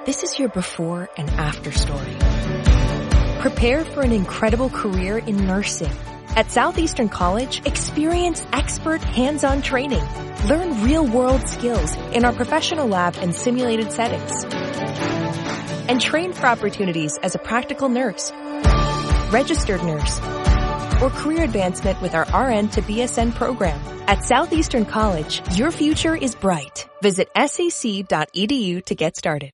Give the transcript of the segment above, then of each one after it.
This is your before and after story. Prepare for an incredible career in nursing. At Southeastern College, experience expert hands-on training. Learn real-world skills in our professional lab and simulated settings. And train for opportunities as a practical nurse, registered nurse, or career advancement with our RN to BSN program. At Southeastern College, your future is bright. Visit sec.edu to get started.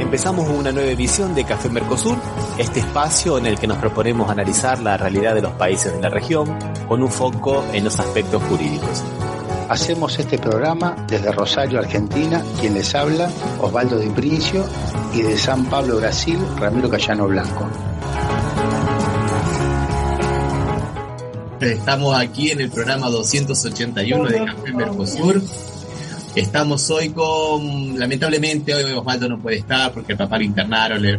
Empezamos una nueva edición de Café Mercosur, este espacio en el que nos proponemos analizar la realidad de los países de la región con un foco en los aspectos jurídicos. Hacemos este programa desde Rosario, Argentina, quien les habla, Osvaldo Di Princio, y de San Pablo, Brasil, Ramiro Cayano Blanco. Estamos aquí en el programa 281 de Café Mercosur. Estamos hoy lamentablemente hoy Osvaldo no puede estar porque el papá lo internaron, le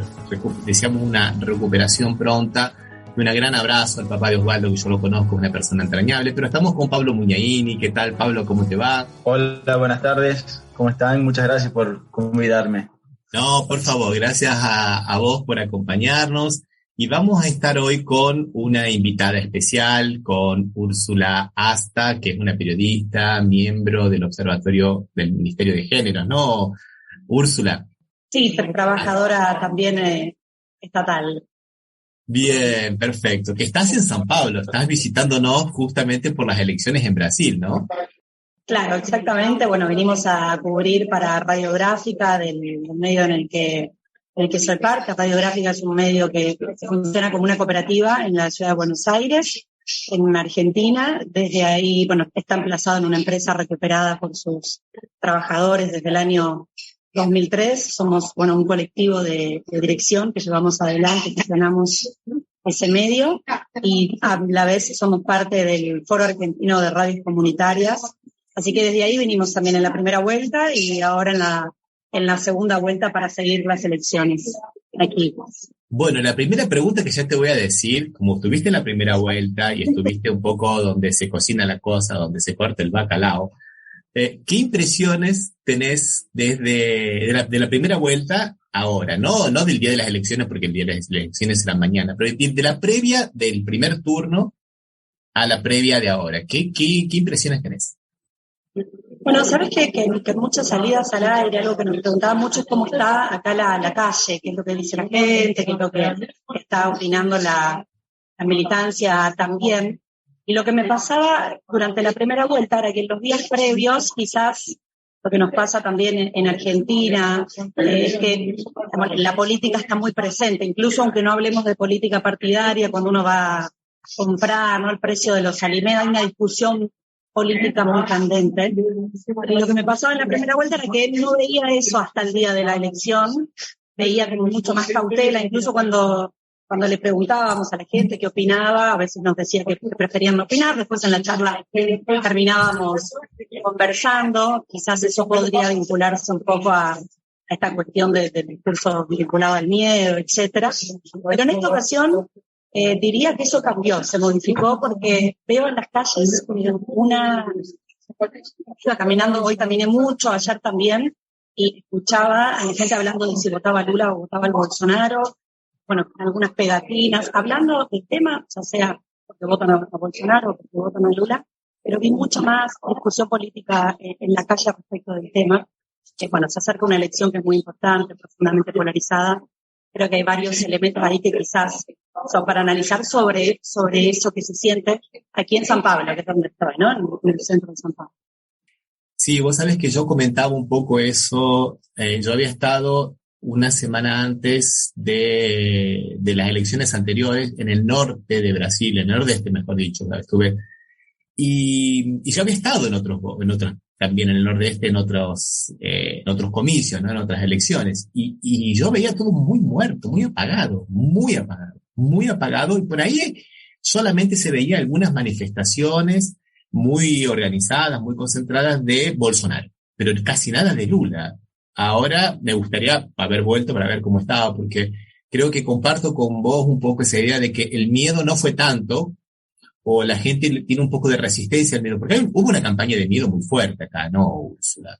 deseamos una recuperación pronta y un gran abrazo al papá de Osvaldo, que yo lo conozco, es una persona entrañable, pero estamos con Pablo Muñaini. ¿Qué tal, Pablo? ¿Cómo te va? Hola, buenas tardes, ¿cómo están? Muchas gracias por convidarme. No, por favor, gracias a vos por acompañarnos. Y vamos a estar hoy con una invitada especial, con Úrsula Asta, que es una periodista, miembro del Observatorio del Ministerio de Género, ¿no, Úrsula? Sí, trabajadora también estatal. Bien, perfecto. Que estás en San Pablo, estás visitándonos justamente por las elecciones en Brasil, ¿no? Claro, exactamente. Bueno, vinimos a cubrir para Radiográfica, del medio en el que soy parte. Radiográfica es un medio que funciona como una cooperativa en la ciudad de Buenos Aires, en Argentina. Desde ahí, bueno, está emplazado en una empresa recuperada por sus trabajadores desde el año 2003. Somos, bueno, un colectivo de dirección que llevamos adelante, gestionamos ese medio, y a la vez somos parte del Foro Argentino de Radios Comunitarias. Así que desde ahí vinimos también en la primera vuelta y ahora en la segunda vuelta para seguir las elecciones aquí. Bueno, la primera pregunta que ya te voy a decir, como estuviste en la primera vuelta y estuviste un poco donde se cocina la cosa, donde se corta el bacalao, ¿qué impresiones tenés de la primera vuelta ahora? No del día de las elecciones, porque el día de las elecciones será mañana, pero de la previa del primer turno a la previa de ahora. ¿Qué impresiones tenés? Bueno, sabes que muchas salidas al aire, algo que nos preguntaba mucho es cómo está acá la calle, qué es lo que dice la gente, qué es lo que está opinando la militancia también. Y lo que me pasaba durante la primera vuelta era que en los días previos, quizás lo que nos pasa también en Argentina, es que la política está muy presente, incluso aunque no hablemos de política partidaria, cuando uno va a comprar, ¿no?, el precio de los alimentos, hay una discusión política muy candente. Y lo que me pasaba en la primera vuelta era que no veía eso hasta el día de la elección, veía como mucho más cautela, incluso cuando le preguntábamos a la gente qué opinaba, a veces nos decía que preferían no opinar, después en la charla terminábamos conversando, quizás eso podría vincularse un poco a esta cuestión del discurso vinculado al miedo, etcétera. Pero en esta ocasión diría que eso cambió, se modificó, porque veo en las calles iba caminando, hoy caminé mucho, ayer también, y escuchaba a la gente hablando de si votaba Lula o votaba el Bolsonaro, bueno, algunas pegatinas, hablando del tema, ya sea porque votan a Bolsonaro o porque votan a Lula, pero vi mucha más discusión política en la calle respecto del tema. Bueno, se acerca una elección que es muy importante, profundamente polarizada. Creo que hay varios elementos ahí que quizás son para analizar sobre eso que se siente aquí en San Pablo, que es donde estoy, ¿no? En el centro de San Pablo. Sí, vos sabés que yo comentaba un poco eso. Yo había estado una semana antes de las elecciones anteriores en el norte de Brasil, en el nordeste, mejor dicho, estuve. Y yo había estado en otros, también en el nordeste, en otros comicios, ¿no?, en otras elecciones. Y yo veía todo muy muerto, muy apagado, y por ahí solamente se veía algunas manifestaciones muy organizadas, muy concentradas de Bolsonaro, pero casi nada de Lula. Ahora me gustaría haber vuelto para ver cómo estaba, porque creo que comparto con vos un poco esa idea de que el miedo no fue tanto, o la gente tiene un poco de resistencia al miedo? Porque hubo una campaña de miedo muy fuerte acá, ¿no, Úrsula?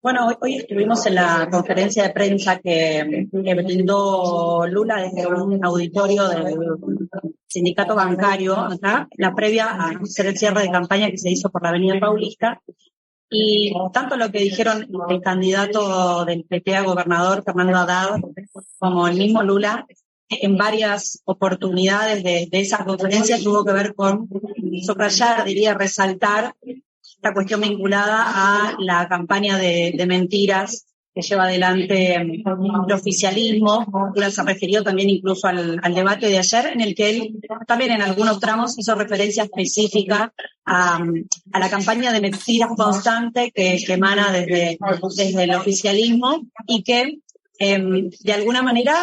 Bueno, hoy estuvimos en la conferencia de prensa que brindó Lula desde un auditorio del sindicato bancario acá, la previa a hacer el cierre de campaña que se hizo por la Avenida Paulista. Y tanto lo que dijeron el candidato del PP a gobernador, Fernando Haddad, como el mismo Lula, en varias oportunidades de esa conferencia tuvo que ver con subrayar, diría, resaltar esta cuestión vinculada a la campaña de mentiras que lleva adelante el oficialismo. Lula se refirió también incluso al debate de ayer, en el que él también en algunos tramos hizo referencia específica a la campaña de mentiras constante que emana desde el oficialismo y que de alguna manera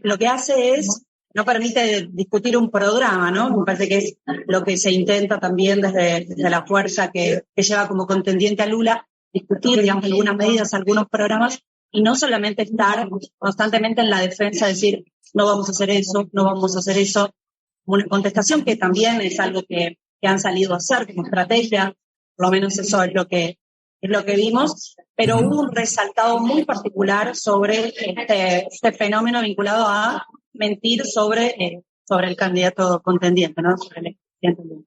lo que hace es no permite discutir un programa, ¿no? Me parece que es lo que se intenta también desde la fuerza que lleva como contendiente a Lula, discutir, digamos, algunas medidas, algunos programas, y no solamente estar constantemente en la defensa, decir, no vamos a hacer eso, no vamos a hacer eso. Una contestación que también es algo que han salido a hacer como estrategia, por lo menos eso es lo que vimos, pero hubo un resaltado muy particular sobre este fenómeno vinculado a mentir sobre el candidato contendiente, ¿no? Sobre el contendiente.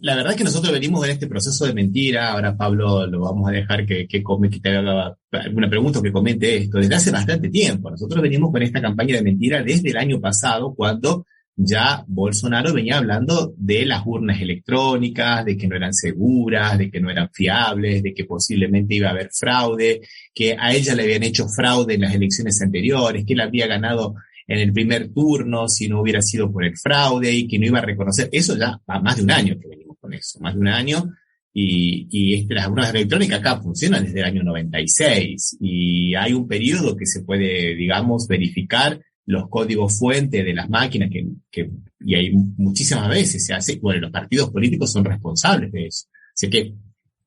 La verdad es que nosotros venimos en este proceso de mentira. Ahora, Pablo, lo vamos a dejar que te haga alguna pregunta o que comente esto. Desde hace bastante tiempo. Nosotros venimos con esta campaña de mentira desde el año pasado, cuando ya Bolsonaro venía hablando de las urnas electrónicas, de que no eran seguras, de que no eran fiables, de que posiblemente iba a haber fraude, que a ella le habían hecho fraude en las elecciones anteriores, que él había ganado en el primer turno si no hubiera sido por el fraude y que no iba a reconocer. Eso ya va más de un año que venimos con eso, más de un año. Y las urnas electrónicas acá funcionan desde el año 96 y hay un periodo que se puede, digamos, verificar los códigos fuente de las máquinas y hay muchísimas veces se hace, bueno, los partidos políticos son responsables de eso. Así que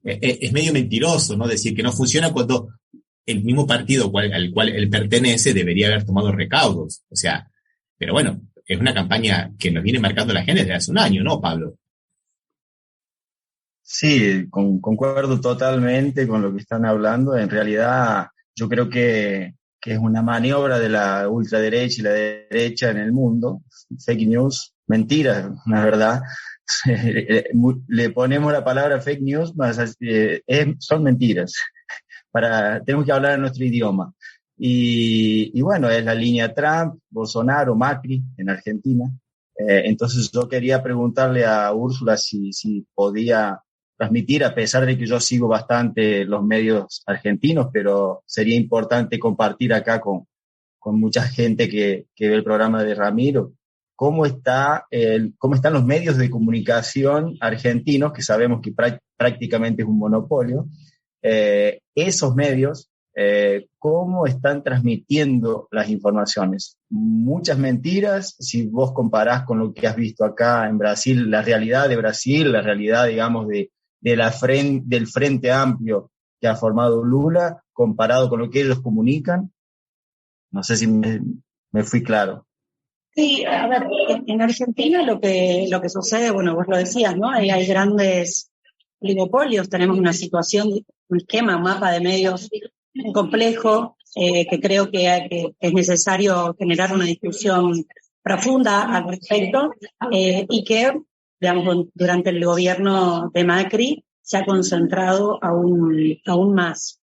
es medio mentiroso, ¿no? Decir que no funciona cuando el mismo partido al cual él pertenece debería haber tomado recaudos. O sea, pero bueno, es una campaña que nos viene marcando la agenda desde hace un año, ¿no, Pablo? Sí, concuerdo totalmente con lo que están hablando. En realidad, yo creo que es una maniobra de la ultraderecha y la derecha en el mundo. Fake news, mentiras, la verdad. Le ponemos la palabra fake news, son mentiras. Tenemos que hablar en nuestro idioma. Y bueno, es la línea Trump, Bolsonaro, Macri en Argentina. Entonces yo quería preguntarle a Úrsula si podía transmitir, a pesar de que yo sigo bastante los medios argentinos, pero sería importante compartir acá con mucha gente que ve el programa de Ramiro, cómo están los medios de comunicación argentinos, que sabemos que prácticamente es un monopolio. Esos medios, cómo están transmitiendo las informaciones. Muchas mentiras, si vos comparás con lo que has visto acá en Brasil, la realidad de Brasil, la realidad, digamos, del Frente Amplio que ha formado Lula, comparado con lo que ellos comunican. No sé si me fui claro. Sí, a ver, en Argentina lo que sucede, bueno, vos lo decías, ¿no? Hay grandes oligopolios, tenemos una situación, un esquema, un mapa de medios complejo, que creo que es necesario generar una discusión profunda al respecto, y que, digamos, durante el gobierno de Macri se ha concentrado aún más,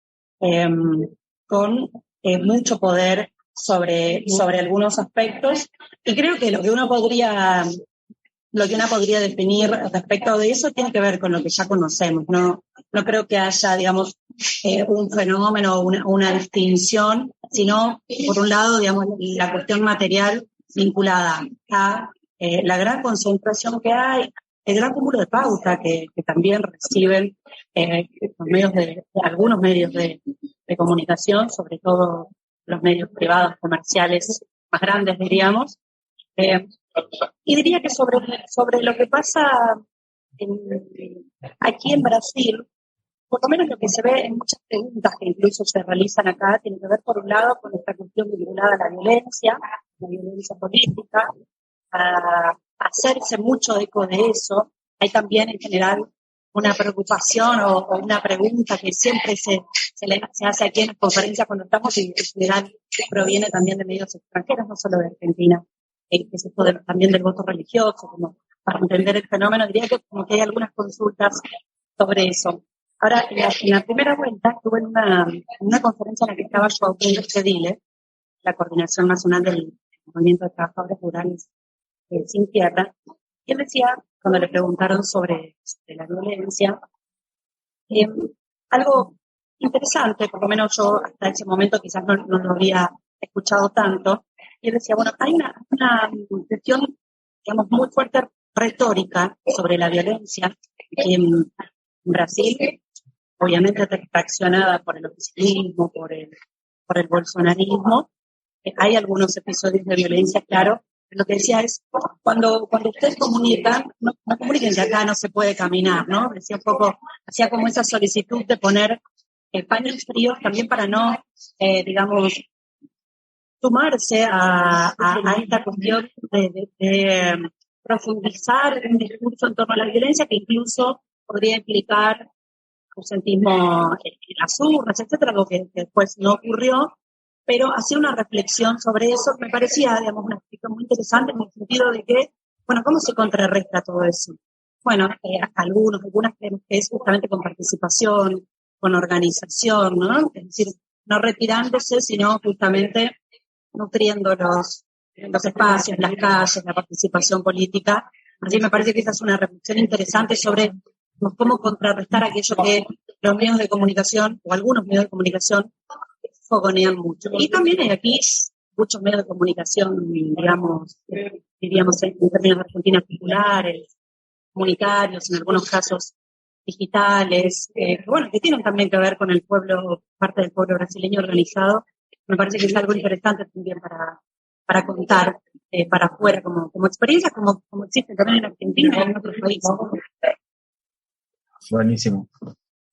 con mucho poder sobre algunos aspectos, y creo que lo que una podría definir respecto de eso tiene que ver con lo que ya conocemos. No creo que haya, digamos, un fenómeno, una distinción, sino, por un lado, digamos, la cuestión material vinculada a la gran concentración que hay, el gran cúmulo de pauta que también reciben algunos medios de comunicación, sobre todo los medios privados comerciales más grandes, diríamos. Y diría que sobre lo que pasa aquí en Brasil, por lo menos lo que se ve en muchas preguntas que incluso se realizan acá, tiene que ver por un lado con esta cuestión vinculada a la violencia política, a hacerse mucho eco de eso. Hay también en general una preocupación o una pregunta que siempre se hace aquí en las conferencias cuando estamos, y en general proviene también de medios extranjeros, no solo de Argentina, que es esto también del voto religioso, como para entender el fenómeno. Diría que como que hay algunas consultas sobre eso. Ahora, en la primera vuelta estuve en una conferencia en la que estaba Joao Pedro Cedile, la Coordinación Nacional del Movimiento de Trabajadores Rurales Sin Tierra, y él decía, cuando le preguntaron sobre la violencia, algo interesante, por lo menos yo hasta ese momento quizás no lo había escuchado tanto, y él decía, bueno, hay una cuestión, digamos, muy fuerte retórica sobre la violencia en Brasil, obviamente traccionada por el oficialismo, por el bolsonarismo. Hay algunos episodios de violencia, claro. Lo que decía es, cuando ustedes comunican, no comuniquen que acá no se puede caminar, ¿no? Decía un poco, hacía como esa solicitud de poner paños fríos también para no, digamos, sumarse a esta cuestión de profundizar un discurso en torno a la violencia que incluso podría implicar ausentismo en las urnas, etcétera, algo que después no ocurrió, pero hacía una reflexión sobre eso que me parecía, digamos, una explicación muy interesante en el sentido de que, bueno, ¿cómo se contrarresta todo eso? Bueno, algunas creemos que es justamente con participación, con organización, ¿no? Es decir, no retirándose, sino justamente nutriendo los espacios, las calles, la participación política. Así me parece que esa es una reflexión interesante sobre cómo contrarrestar aquello que los medios de comunicación, o algunos medios de comunicación, fogonean mucho. Y también hay aquí muchos medios de comunicación, diríamos en términos de Argentina, populares, comunitarios, en algunos casos digitales, que tienen también que ver con el pueblo, parte del pueblo brasileño organizado. Me parece que es algo interesante también para contar para afuera como experiencia, como existe también en Argentina y en otros países. Buenísimo.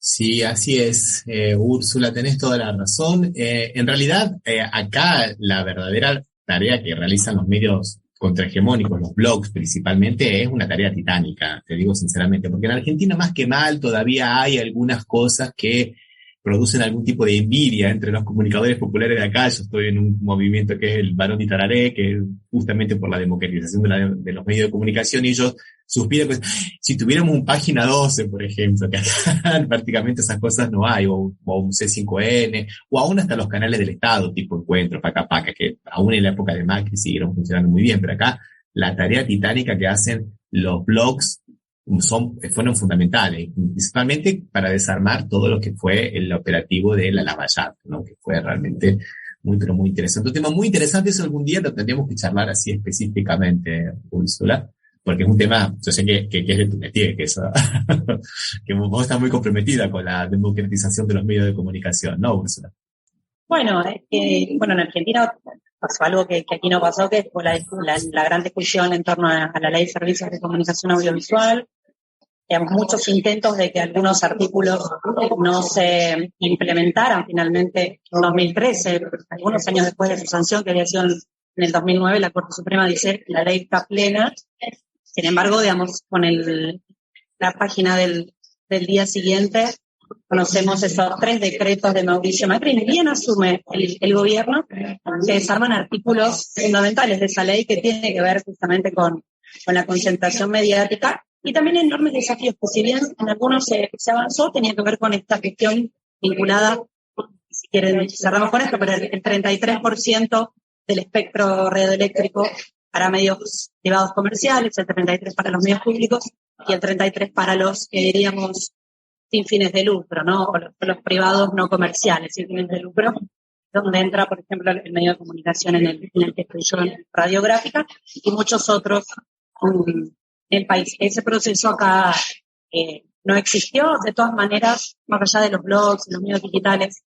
Sí, así es, Úrsula, tenés toda la razón. En realidad, acá la verdadera tarea que realizan los medios contrahegemónicos, los blogs principalmente, es una tarea titánica, te digo sinceramente, porque en Argentina más que mal todavía hay algunas cosas que producen algún tipo de envidia entre los comunicadores populares de acá. Yo estoy en un movimiento que es el Barón de Tararé, que es justamente por la democratización de los medios de comunicación, y ellos suspiran, pues, si tuviéramos un Página 12, por ejemplo, que acá prácticamente esas cosas no hay, o un C5N, o aún hasta los canales del Estado, tipo Encuentro, Paca Paca, que aún en la época de Macri siguieron funcionando muy bien, pero acá la tarea titánica que hacen los blogs fueron fundamentales, principalmente para desarmar todo lo que fue el operativo de la Lavallato, ¿no? Que fue realmente muy, pero muy interesante. Un tema muy interesante, eso algún día lo tendríamos que charlar así específicamente, Úrsula, porque es un tema, yo sé que es de tu métier, que eso, que vos estás muy comprometida con la democratización de los medios de comunicación, ¿no, Úrsula? Bueno, en Argentina pasó algo que aquí no pasó, que fue la gran discusión en torno a la Ley de Servicios de Comunicación Audiovisual. Digamos, muchos intentos de que algunos artículos no se implementaran finalmente en 2013, algunos años después de su sanción, que había sido en el 2009, la Corte Suprema dice que la ley está plena. Sin embargo, digamos, con la página del día siguiente, conocemos esos 3 decretos de Mauricio Macri, ni bien asume el gobierno, se desarman artículos fundamentales de esa ley que tiene que ver justamente con la concentración mediática, y también enormes desafíos, que si bien en algunos se avanzó, tenía que ver con esta cuestión vinculada, si quieren cerramos con esto, pero el 33% del espectro radioeléctrico para medios privados comerciales, el 33% para los medios públicos y el 33% para los que diríamos sin fines de lucro, ¿no? O los privados no comerciales, sin fines de lucro, donde entra, por ejemplo, el medio de comunicación en el que estoy yo, en radiográfica, y muchos otros en el país. Ese proceso acá no existió. De todas maneras, más allá de los blogs y los medios digitales,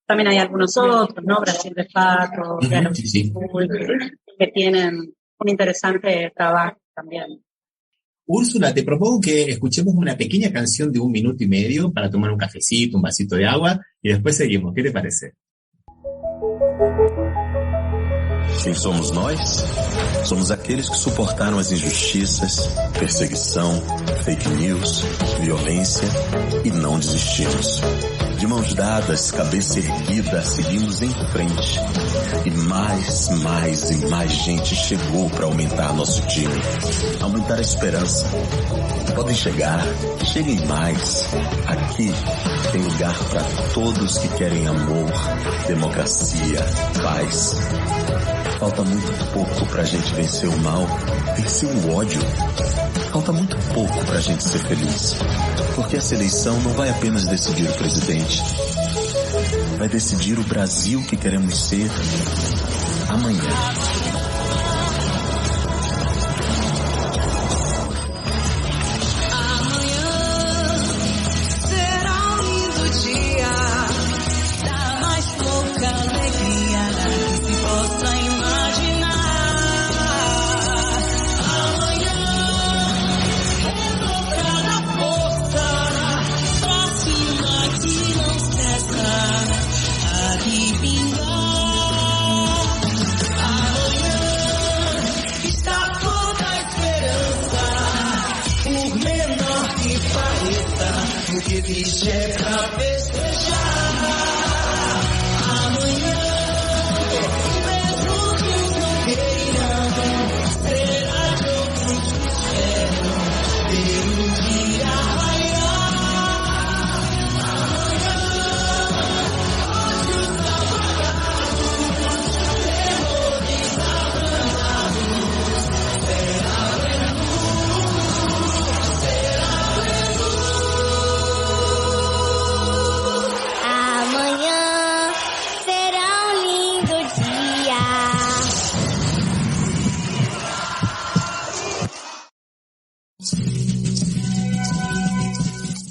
también hay algunos otros, ¿no? Brasil de Fato, Sí. que tienen un interesante trabajo también. Úrsula, te propongo que escuchemos una pequeña canción de 1 minuto y medio para tomar un cafecito, un vasito de agua, y después seguimos. ¿Qué te parece? Quem somos nós? Somos aqueles que suportaram as injustiças, perseguição, fake news, violência e não desistimos. De mãos dadas, cabeça erguida, seguimos em frente. E mais gente chegou para aumentar nosso time. Aumentar a esperança. Podem chegar, cheguem mais. Aqui tem lugar para todos que querem amor, democracia, paz. Falta muito pouco pra gente vencer o mal, vencer o ódio. Falta muito pouco pra gente ser feliz. Porque essa eleição não vai apenas decidir o presidente. Vai decidir o Brasil que queremos ser amanhã.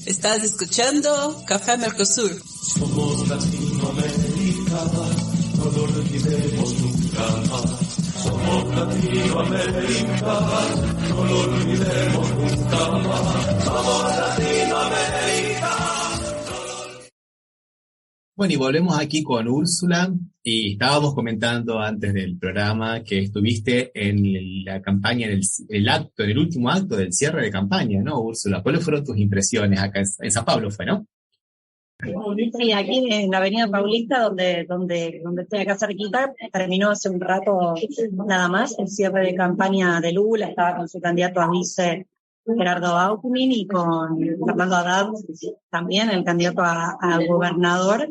Estás escuchando Café Mercosur. Somos Latinoamérica, no lo olvidemos nunca más. Somos Latinoamérica, no lo olvidemos nunca más. Somos Latinoamérica. Bueno, y volvemos aquí con Úrsula, y estábamos comentando antes del programa que estuviste en la campaña, en el último acto del cierre de campaña, ¿no, Úrsula? ¿Cuáles fueron tus impresiones acá en San Pablo fue, no? Sí, aquí en la Avenida Paulista, donde estoy acá cerquita, terminó hace un rato nada más el cierre de campaña de Lula, estaba con su candidato a vice Gerardo Alckmin y con Fernando Haddad también, el candidato a gobernador,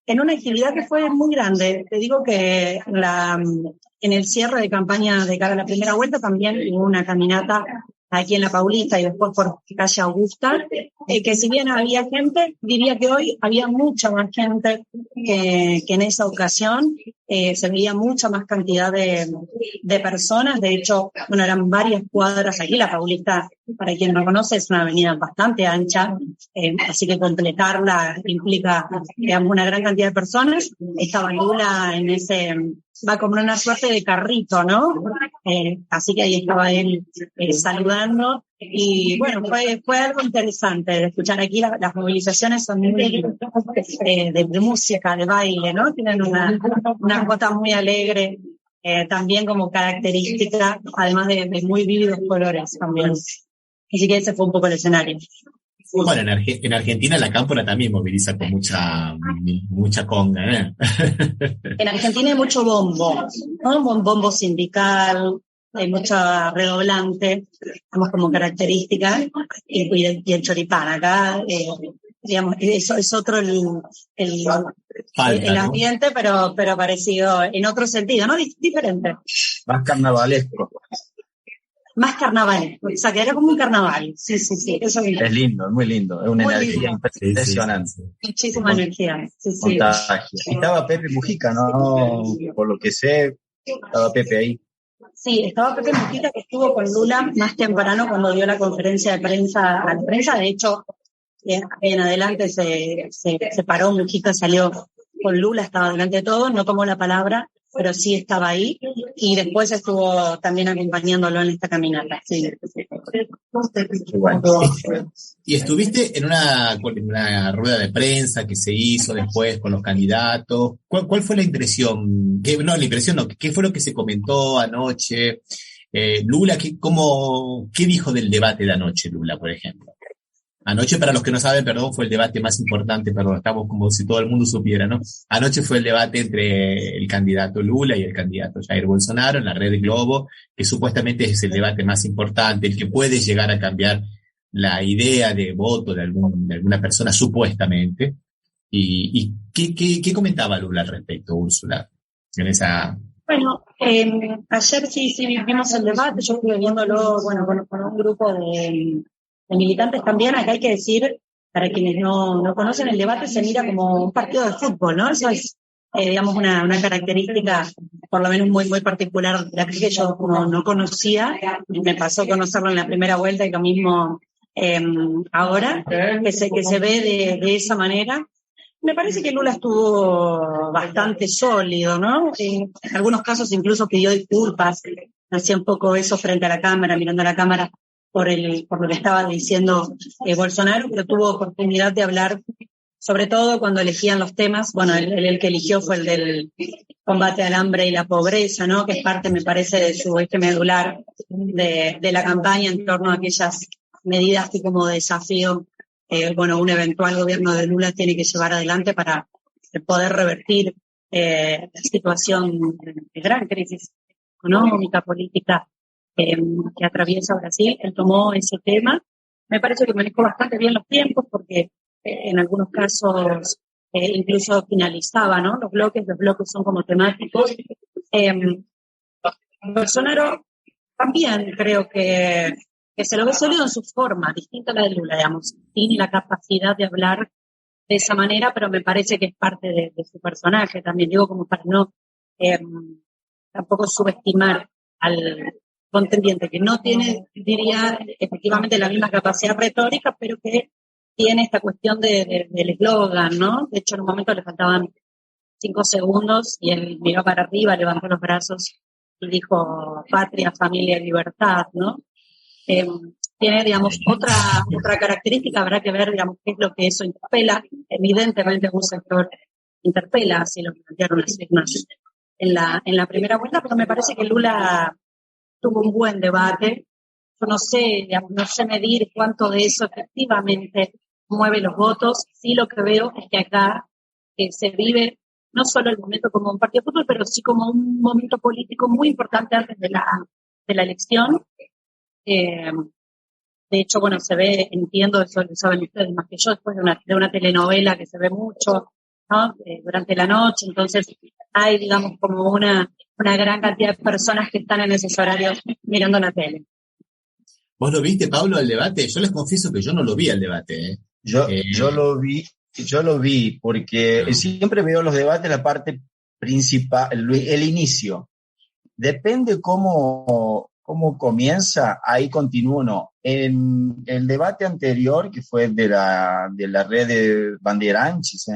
en una actividad que fue muy grande. Te digo que en el cierre de campaña de cara a la primera vuelta también hubo una caminata aquí en la Paulista y después por calle Augusta, que si bien había gente, diría que hoy había mucha más gente que en esa ocasión. Se veía mucha más cantidad de personas. De hecho, bueno, eran varias cuadras aquí. La Paulista, para quien no conoce, es una avenida bastante ancha, así que completarla implica, digamos, una gran cantidad de personas. Estaba Lula va como en una suerte de carrito, ¿no? Así que ahí estaba él saludando. Y bueno, fue algo interesante de escuchar aquí. Las movilizaciones son muy de música, de baile, ¿no? Tienen una cuota muy alegre, también como característica, además de muy vívidos colores también. Así que ese fue un poco el escenario. Bueno, en Argentina la cámpora también moviliza con mucha conga, ¿eh? En Argentina hay mucho bombo, ¿no? Bombo sindical, hay mucha redoblante, digamos, como característica, y el choripán. Acá, digamos, eso es otro el ambiente, ¿no? pero parecido en otro sentido, ¿no? Diferente. Más carnavalesco. Más carnaval, o sea, que era como un carnaval. Sí, eso es lindo, es muy lindo, es una muy energía lindo. Impresionante. Muchísima energía, sí. Contagia. Estaba Pepe Mujica, ¿no? Por lo que sé, estaba Pepe ahí. Sí, estaba Pepe Mujica, que estuvo con Lula más temprano cuando dio la conferencia de prensa a la prensa. De hecho, en adelante se paró Mujica, salió con Lula, estaba delante de todos, no tomó la palabra. pero sí estaba ahí, y después estuvo también acompañándolo en esta caminata. Sí. Y estuviste en una rueda de prensa que se hizo después con los candidatos. ¿Cuál fue la impresión? ¿Qué fue lo que se comentó anoche? Lula, ¿qué dijo del debate de anoche, Lula, por ejemplo? Anoche, para los que no saben, fue el debate más importante, estamos como si todo el mundo supiera, ¿no? Anoche fue el debate entre el candidato Lula y el candidato Jair Bolsonaro en la Red Globo, que supuestamente es el debate más importante, el que puede llegar a cambiar la idea de voto de alguna persona, supuestamente. ¿Y qué comentaba Lula al respecto, Úrsula, en esa... Bueno, ayer sí vimos el debate, yo estuve viéndolo, con un grupo de militantes también. Acá hay que decir, para quienes no conocen, el debate se mira como un partido de fútbol, ¿no? Eso es, digamos, una característica, por lo menos muy, muy particular, la que yo no conocía. Me pasó a conocerlo en la primera vuelta y lo mismo ahora, que se ve de esa manera. Me parece que Lula estuvo bastante sólido, ¿no? En algunos casos incluso pidió disculpas, hacía un poco eso frente a la cámara, mirando a la cámara, por lo que estaba diciendo Bolsonaro, pero tuvo oportunidad de hablar, sobre todo cuando elegían los temas. Bueno, el que eligió fue el del combate al hambre y la pobreza, ¿no? Que es parte, me parece, de su eje medular de la campaña en torno a aquellas medidas que como desafío un eventual gobierno de Lula tiene que llevar adelante para poder revertir la situación de gran crisis económica, política, que atraviesa Brasil. Él tomó ese tema. Me parece que manejó bastante bien los tiempos, porque en algunos casos incluso finalizaba, ¿no? Los bloques son como temáticos. Bolsonaro también creo que se lo ve sólido en su forma, distinta a la de Lula, digamos. Tiene la capacidad de hablar de esa manera, pero me parece que es parte de su personaje también. Digo, como para no tampoco subestimar al contendiente, que no tiene, diría, efectivamente la misma capacidad retórica, pero que tiene esta cuestión del eslogan, ¿no? De hecho, en un momento le faltaban 5 segundos y él miró para arriba, levantó los brazos y dijo patria, familia y libertad, ¿no? Tiene, digamos, otra característica. Habrá que ver, digamos, qué es lo que eso interpela. Evidentemente un sector interpela, así lo plantearon las firmas en la primera vuelta, pero me parece que Lula tuvo un buen debate. Yo no sé medir cuánto de eso efectivamente mueve los votos. Sí, lo que veo es que acá se vive no solo el momento como un partido de fútbol, pero sí como un momento político muy importante antes de la elección. De hecho, se ve, entiendo, eso lo saben ustedes más que yo, después de una telenovela que se ve mucho, ¿no? Durante la noche. Entonces hay, digamos, como una gran cantidad de personas que están en esos horarios mirando la tele. ¿Vos lo viste, Pablo, el debate? Yo les confieso que yo no lo vi el debate, ¿eh? Yo lo vi porque siempre veo los debates, la parte principal, el inicio. Depende cómo comienza, ahí continúo o no. En el debate anterior, que fue de la red de Bandeirantes,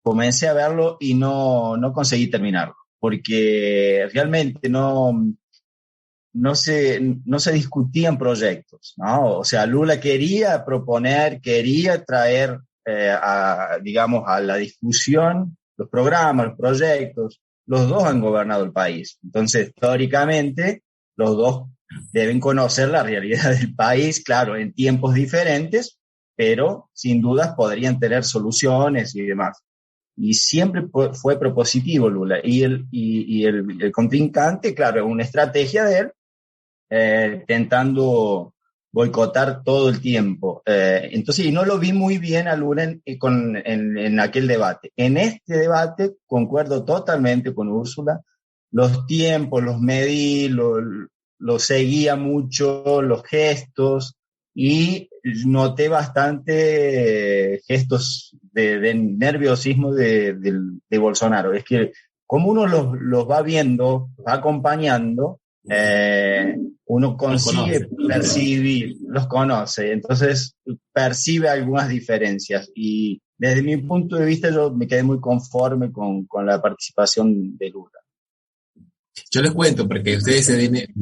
comencé a verlo y no conseguí terminarlo, porque realmente no se discutían proyectos, ¿no? O sea, Lula quería proponer, quería traer a la discusión los programas, los proyectos. Los dos han gobernado el país. Entonces, teóricamente, los dos deben conocer la realidad del país, claro, en tiempos diferentes, pero sin dudas podrían tener soluciones y demás. Y siempre fue propositivo Lula. Y el contrincante, claro, es una estrategia de él, tentando boicotar todo el tiempo. Entonces, y no lo vi muy bien a Lula en aquel debate. En este debate concuerdo totalmente con Úrsula. Los tiempos, los medí, los seguía mucho, los gestos, y noté bastante gestos de nerviosismo de Bolsonaro. Es que como uno los va viendo, va acompañando, uno consigue percibir, los conoce, entonces percibe algunas diferencias, y Desde mi punto de vista, yo me quedé muy conforme con la participación de Lula. Yo les cuento, porque ustedes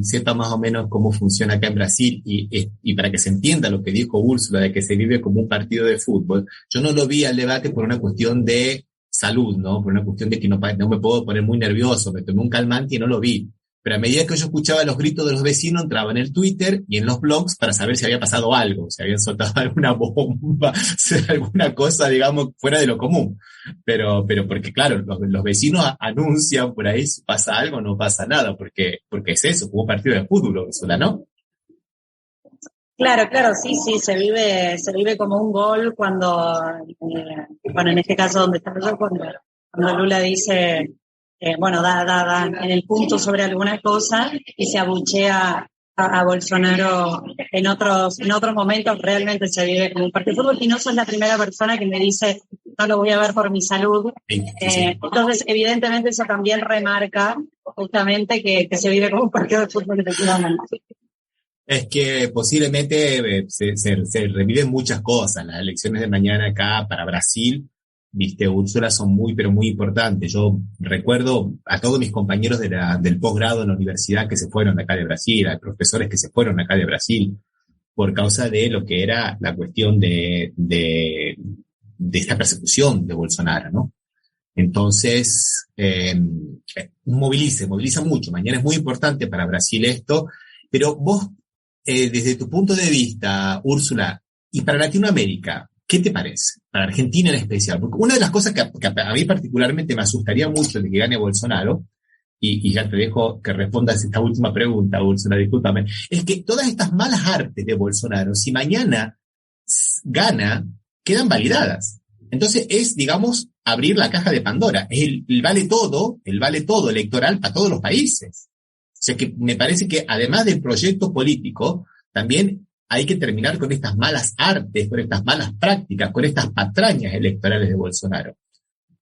sepan más o menos cómo funciona acá en Brasil y para que se entienda lo que dijo Úrsula, de que se vive como un partido de fútbol. Yo no lo vi al debate por una cuestión de salud, ¿no? Por una cuestión de que no me puedo poner muy nervioso, me tomé un calmante y no lo vi. Pero a medida que yo escuchaba los gritos de los vecinos, entraba en el Twitter y en los blogs para saber si había pasado algo, si habían soltado alguna bomba, alguna cosa, digamos, fuera de lo común. Pero porque claro, los vecinos anuncian por ahí si pasa algo, no pasa nada, porque es eso, como un partido de fútbol, Úrsula, ¿no? Claro, sí, se vive como un gol cuando, bueno, en este caso donde está yo, cuando Lula dice, da en el punto sobre alguna cosa y se abuchea a Bolsonaro. En otros momentos realmente se vive como un partido de fútbol, y no sos la primera persona que me dice no lo voy a ver por mi salud. Sí. Entonces, evidentemente eso también remarca justamente que se vive como un partido de fútbol, efectivamente. Es que posiblemente se reviven muchas cosas. Las elecciones de mañana acá para Brasil, viste, Úrsula, son muy, pero muy importantes. Yo recuerdo a todos mis compañeros del posgrado en la universidad que se fueron de acá de Brasil, a profesores que se fueron de acá de Brasil, por causa de lo que era la cuestión de esta persecución de Bolsonaro, ¿no? Entonces, moviliza mucho. Mañana es muy importante para Brasil esto, pero vos, desde tu punto de vista, Úrsula, y para Latinoamérica, ¿qué te parece? Para Argentina en especial. Porque una de las cosas que a mí particularmente me asustaría mucho de que gane Bolsonaro, y ya te dejo que respondas esta última pregunta, Úrsula, discúlpame, es que todas estas malas artes de Bolsonaro, si mañana gana, quedan validadas. Entonces es, digamos, abrir la caja de Pandora. Es el vale todo electoral para todos los países. O sea que me parece que además del proyecto político, también hay que terminar con estas malas artes, con estas malas prácticas, con estas patrañas electorales de Bolsonaro.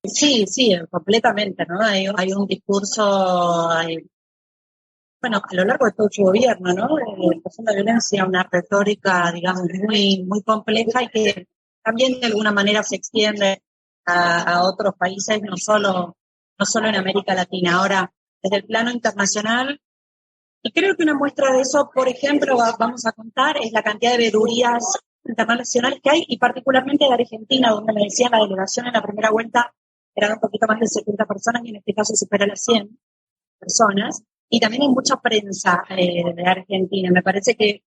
Sí, completamente, ¿no? Hay un discurso, a lo largo de todo su gobierno, ¿no? La violencia, una retórica, digamos, muy, muy compleja y que también de alguna manera se extiende a otros países, no solo en América Latina. Ahora, desde el plano internacional, y creo que una muestra de eso, por ejemplo, vamos a contar, es la cantidad de vedurías internacionales que hay, y particularmente de Argentina, donde me decían la delegación en la primera vuelta eran un poquito más de 70 personas, y en este caso supera las 100 personas. Y también hay mucha prensa de Argentina. Me parece que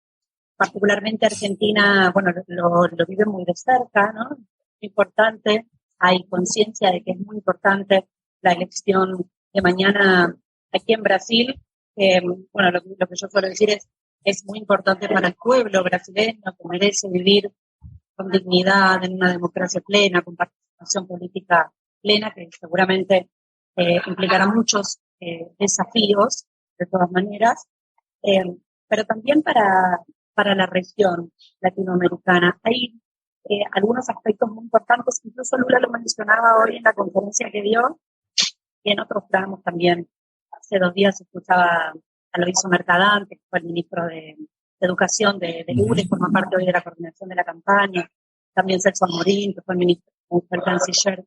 particularmente Argentina, lo vive muy de cerca, ¿no? Es importante, hay conciencia de que es muy importante la elección de mañana aquí en Brasil. Lo que yo suelo decir es muy importante para el pueblo brasileño, que merece vivir con dignidad, en una democracia plena, con participación política plena, que seguramente implicará muchos desafíos, de todas maneras, pero también para la región latinoamericana. Hay algunos aspectos muy importantes, incluso Lula lo mencionaba hoy en la conferencia que dio, y en otros tramos también. Hace 2 días escuchaba a Loiso Mercadante, que fue el ministro de Educación de Lula, y forma parte hoy de la coordinación de la campaña. También Celso Amorín, que fue el ministro, el canciller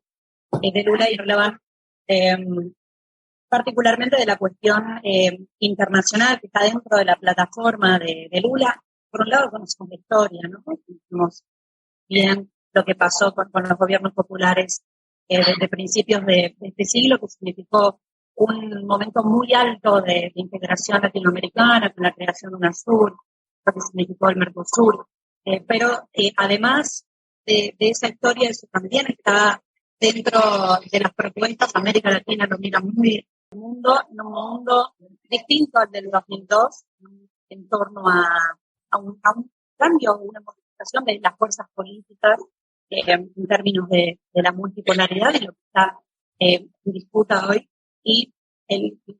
de Lula, y hablaban particularmente de la cuestión internacional que está dentro de la plataforma de Lula. Por un lado, conocemos la historia, ¿no? Conocemos bien lo que pasó con los gobiernos populares desde principios de este siglo, que significó un momento muy alto de integración latinoamericana, con la creación de UNASUR, lo que significó el Mercosur. Pero además de esa historia, eso también está dentro de las propuestas. América Latina lo mira muy en un mundo distinto al del 2002, en torno a un cambio, una modificación de las fuerzas políticas en términos de la multipolaridad, y lo que está en disputa hoy. Y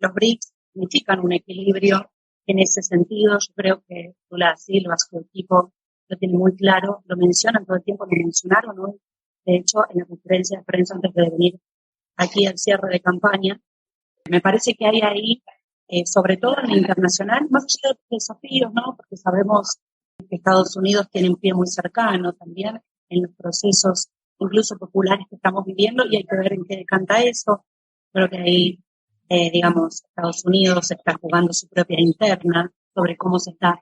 los BRICS significan un equilibrio en ese sentido. Yo creo que Lula Silva, su equipo, lo tiene muy claro, lo mencionan todo el tiempo, lo mencionaron hoy, de hecho, en la conferencia de prensa antes de venir aquí al cierre de campaña. Me parece que hay ahí, sobre todo en lo internacional, más allá de los desafíos, ¿no? Porque sabemos que Estados Unidos tiene un pie muy cercano también en los procesos incluso populares que estamos viviendo, y hay que ver en qué decanta eso. Creo que ahí, Estados Unidos está jugando su propia interna sobre cómo se está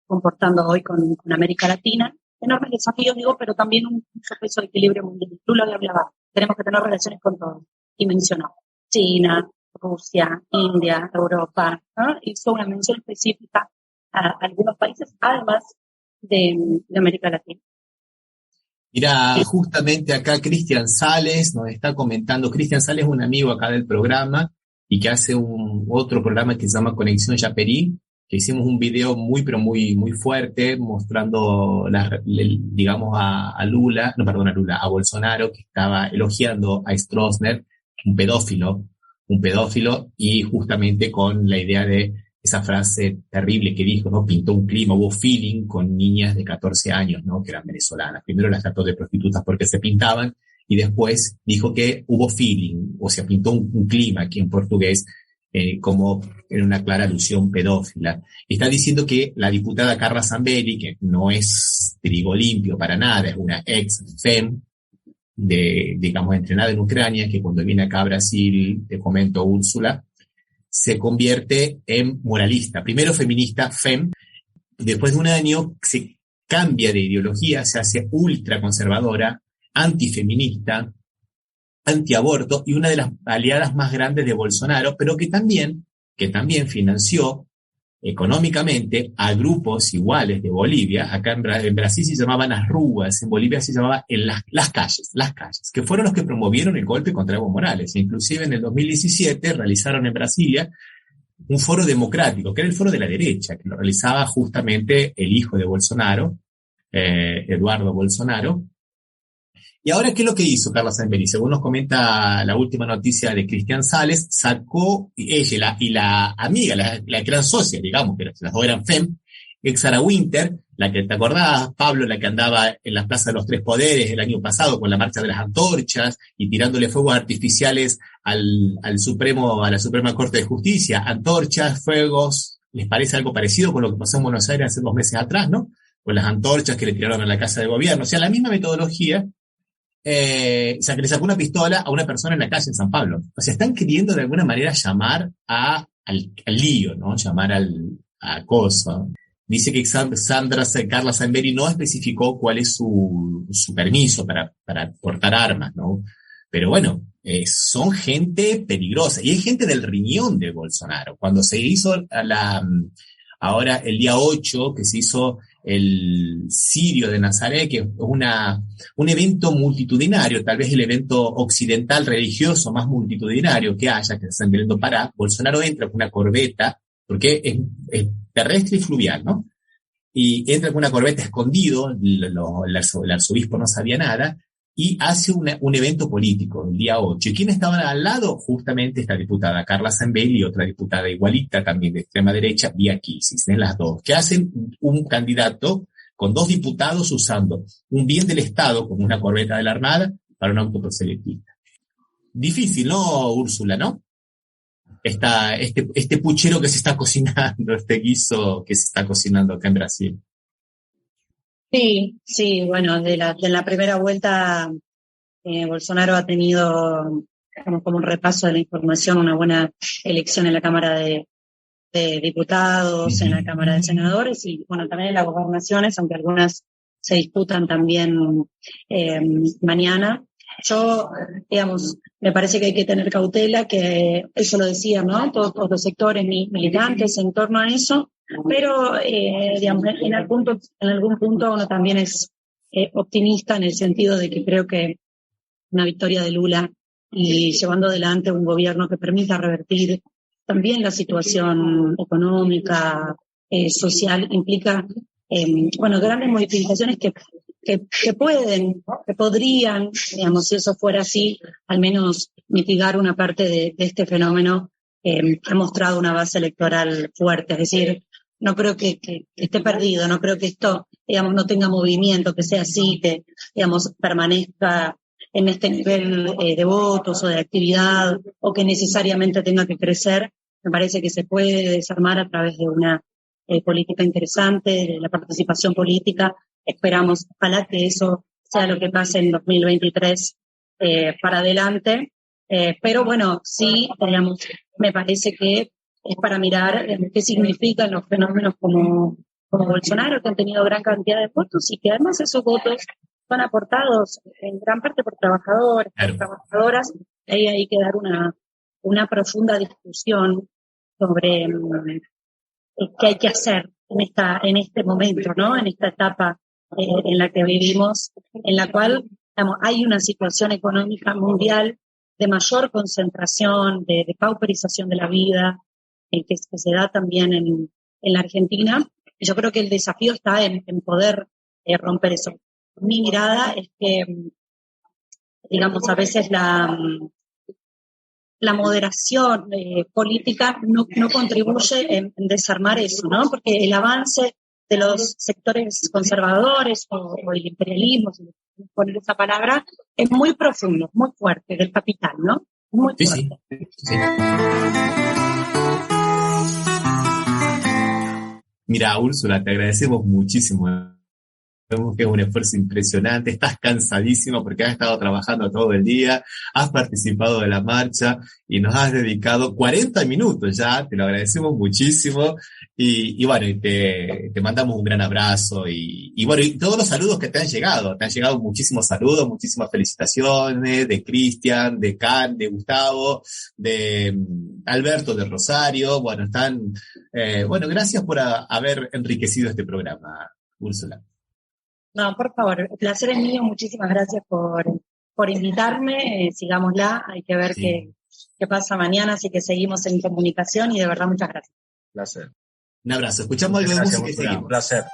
comportando hoy con América Latina. Enormes desafíos, digo, pero también un proceso de equilibrio mundial. Tú lo hablabas, tenemos que tener relaciones con todos. Y mencionó China, Rusia, India, Europa, ¿no? Hizo una mención específica a algunos países, además de América Latina. Mira, justamente acá Cristian Sales nos está comentando. Cristian Sales es un amigo acá del programa y que hace otro programa que se llama Conexión Yaperí, que hicimos un video muy fuerte mostrando, digamos, a Bolsonaro, que estaba elogiando a Stroessner, un pedófilo, y justamente con la idea de esa frase terrible que dijo, ¿no? Pintó un clima, hubo feeling con niñas de 14 años, ¿no? Que eran venezolanas. Primero las trató de prostitutas porque se pintaban, y después dijo que hubo feeling, o sea, pintó un clima aquí en portugués, como en una clara alusión pedófila. Está diciendo que la diputada Carla Zambelli, que no es trigo limpio para nada, es una ex-FEM, digamos, entrenada en Ucrania, que cuando viene acá a Brasil, te comento, Úrsula, se convierte en moralista. Primero feminista, FEM, después de un año se cambia de ideología, se hace ultraconservadora, antifeminista, antiaborto, y una de las aliadas más grandes de Bolsonaro, pero que también financió económicamente a grupos iguales de Bolivia. Acá en Brasil se llamaban las ruas, en Bolivia se llamaba las calles, que fueron los que promovieron el golpe contra Evo Morales. Inclusive en el 2017 realizaron en Brasilia un foro democrático, que era el foro de la derecha, que lo realizaba justamente el hijo de Bolsonaro, Eduardo Bolsonaro. Y ahora, ¿qué es lo que hizo Carla Zambelli? Según nos comenta la última noticia de Cristian Sales, sacó ella y la amiga, la que eran socias, digamos, pero las dos eran FEM, Sara Winter, la que te acordás, Pablo, la que andaba en la Plaza de los Tres Poderes el año pasado con la marcha de las antorchas y tirándole fuegos artificiales a la Suprema Corte de Justicia. Antorchas, fuegos, ¿les parece algo parecido con lo que pasó en Buenos Aires hace 2 meses atrás, no? Con las antorchas que le tiraron a la Casa de Gobierno. O sea, la misma metodología. Que le sacó una pistola a una persona en la calle en San Pablo. O sea, están queriendo de alguna manera llamar al lío, ¿no? Llamar a cosa. Dice que Carla Zambelli no especificó cuál es su permiso para portar armas, ¿no? Pero bueno, son gente peligrosa. Y hay gente del riñón de Bolsonaro. Cuando se hizo ahora el día 8, que se hizo el Sirio de Nazaret, que es un evento multitudinario, tal vez el evento occidental religioso más multitudinario que haya, que se están viendo para, Bolsonaro entra con una corbeta, porque es terrestre y fluvial, ¿no? Y entra con una corbeta escondido, el arzobispo no sabía nada, y hace un evento político el día 8. ¿Y quiénes estaban al lado? Justamente esta diputada Carla Zambelli y otra diputada igualita, también de extrema derecha, Bia Kicis, las dos, que hacen un candidato con 2 diputados usando un bien del Estado, como una corbeta de la Armada, para un auto proselitista. Difícil, ¿no, Úrsula, no? Este puchero que se está cocinando, este guiso que se está cocinando acá en Brasil. Sí, bueno, de la primera vuelta Bolsonaro ha tenido como un repaso de la información, una buena elección en la Cámara de Diputados, en la Cámara de Senadores y bueno, también en las gobernaciones, aunque algunas se disputan también mañana. Yo, me parece que hay que tener cautela, que eso lo decía, ¿no? Todos los sectores militantes en torno a eso, pero, en algún punto uno también es optimista en el sentido de que creo que una victoria de Lula y llevando adelante un gobierno que permita revertir también la situación económica, social, implica, grandes modificaciones que podrían, si eso fuera así, al menos mitigar una parte de este fenómeno que ha mostrado una base electoral fuerte. Es decir, no creo que esté perdido, no creo que esto, no tenga movimiento, que sea así, que, permanezca en este nivel de votos o de actividad, o que necesariamente tenga que crecer. Me parece que se puede desarmar a través de una política interesante, de la participación política. Esperamos, ojalá que eso sea lo que pase en 2023 para adelante. Pero bueno, sí, digamos, me parece que es para mirar qué significan los fenómenos como Bolsonaro, que han tenido gran cantidad de votos y que además esos votos son aportados en gran parte por trabajadores, por trabajadoras. Ahí hay que dar una profunda discusión sobre qué hay que hacer en este momento, ¿no? En esta etapa en la que vivimos, en la cual, digamos, hay una situación económica mundial de mayor concentración, de pauperización de la vida, que se da también en la Argentina. Y yo creo que el desafío está en poder romper eso. Mi mirada es que, digamos, a veces la moderación política no contribuye en desarmar eso, ¿no? Porque el avance de los sectores conservadores o el imperialismo, si poner esa palabra, es muy profundo, muy fuerte, del capital, ¿no? Muy fuerte. Sí. Mira, Úrsula, te agradecemos muchísimo. Vemos que es un esfuerzo impresionante, estás cansadísimo porque has estado trabajando todo el día, has participado de la marcha y nos has dedicado 40 minutos ya, te lo agradecemos muchísimo y bueno, te mandamos un gran abrazo y bueno, y todos los saludos que te han llegado muchísimos saludos, muchísimas felicitaciones de Cristian, de Can, de Gustavo, de Alberto, de Rosario, bueno, bueno, gracias por haber enriquecido este programa, Úrsula. No, por favor, el placer es mío, muchísimas gracias por invitarme, sigámosla, hay que ver qué pasa mañana, así que seguimos en comunicación y de verdad muchas gracias. Placer. Un abrazo, escuchamos algo de música y seguimos. Un placer.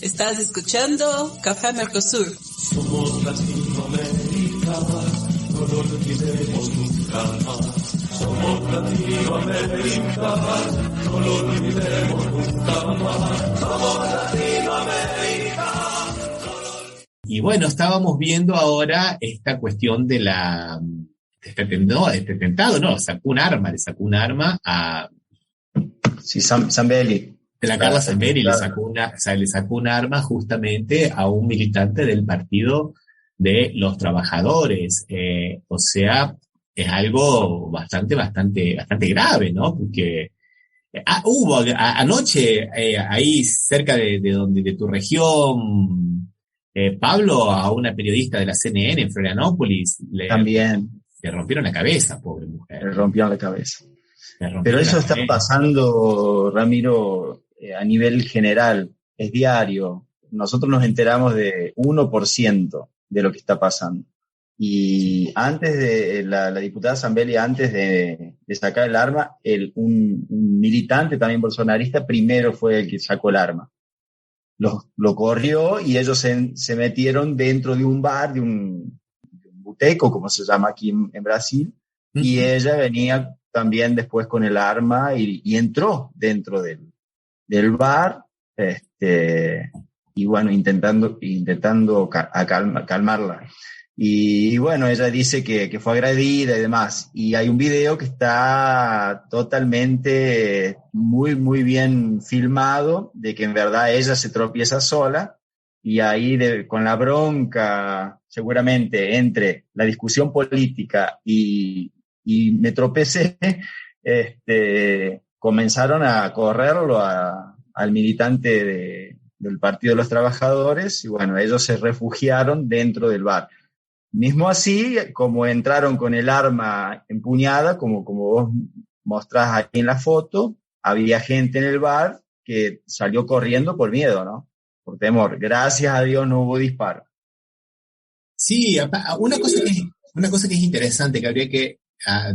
Estás escuchando Café Mercosur. Somos Latinoamérica, no lo olvidemos nunca más. Somos Latinoamérica, no no lo olvidemos nunca más. Somos Latinoamérica. Y bueno, estábamos viendo ahora esta cuestión de este tentado, sacó un arma a... Sí, Zambelli. De la Carla Zambelli le sacó un arma justamente a un militante del Partido de los Trabajadores. O sea, es algo bastante grave, ¿no? Porque hubo anoche ahí cerca de tu región, Pablo, a una periodista de la CNN en Florianópolis también le rompieron la cabeza, pobre mujer. Le rompieron la cabeza. Pero eso está pasando, Ramiro, a nivel general, es diario. Nosotros nos enteramos de 1% de lo que está pasando. Y antes de la diputada Zambelli, antes de sacar el arma, un militante también bolsonarista primero fue el que sacó el arma. Lo corrió y ellos se metieron dentro de un bar, de un boteco, como se llama aquí en Brasil, y ella venía también después con el arma y entró dentro del bar, y bueno, intentando calmarla. Y bueno, ella dice que fue agredida y demás. Y hay un video que está totalmente muy, muy bien filmado, de que en verdad ella se tropieza sola, y ahí con la bronca, seguramente, entre la discusión política y me tropecé, comenzaron a correrlo al militante del Partido de los Trabajadores, y bueno, ellos se refugiaron dentro del bar. Mismo así, como entraron con el arma empuñada, como vos mostrás ahí en la foto, había gente en el bar que salió corriendo por miedo, ¿no? Por temor. Gracias a Dios no hubo disparo. Sí, una cosa que es interesante, que habría que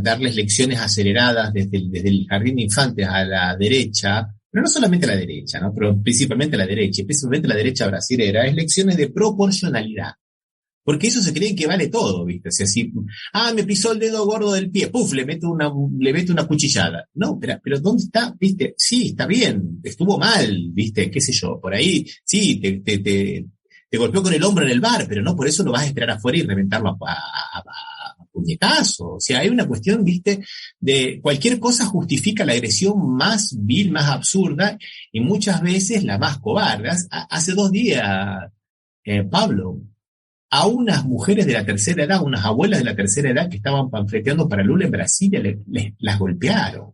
darles lecciones aceleradas desde el jardín de infantes a la derecha, pero no solamente a la derecha, ¿no? Pero principalmente a la derecha, especialmente a la derecha brasilera, es lecciones de proporcionalidad. Porque eso se cree que vale todo, ¿viste? O sea, si, me pisó el dedo gordo del pie, ¡puf! Le meto una cuchillada. No, pero ¿dónde está? ¿Viste? Sí, está bien, estuvo mal, ¿viste? Qué sé yo, por ahí, sí, te golpeó con el hombro en el bar, pero no por eso lo vas a esperar afuera y reventarlo a puñetazo. O sea, hay una cuestión, ¿viste? De cualquier cosa justifica la agresión más vil, más absurda, y muchas veces la más cobarde. Hace 2 días, Pablo, a unas mujeres de la tercera edad, unas abuelas de la tercera edad que estaban panfleteando para Lula en Brasil, las golpearon.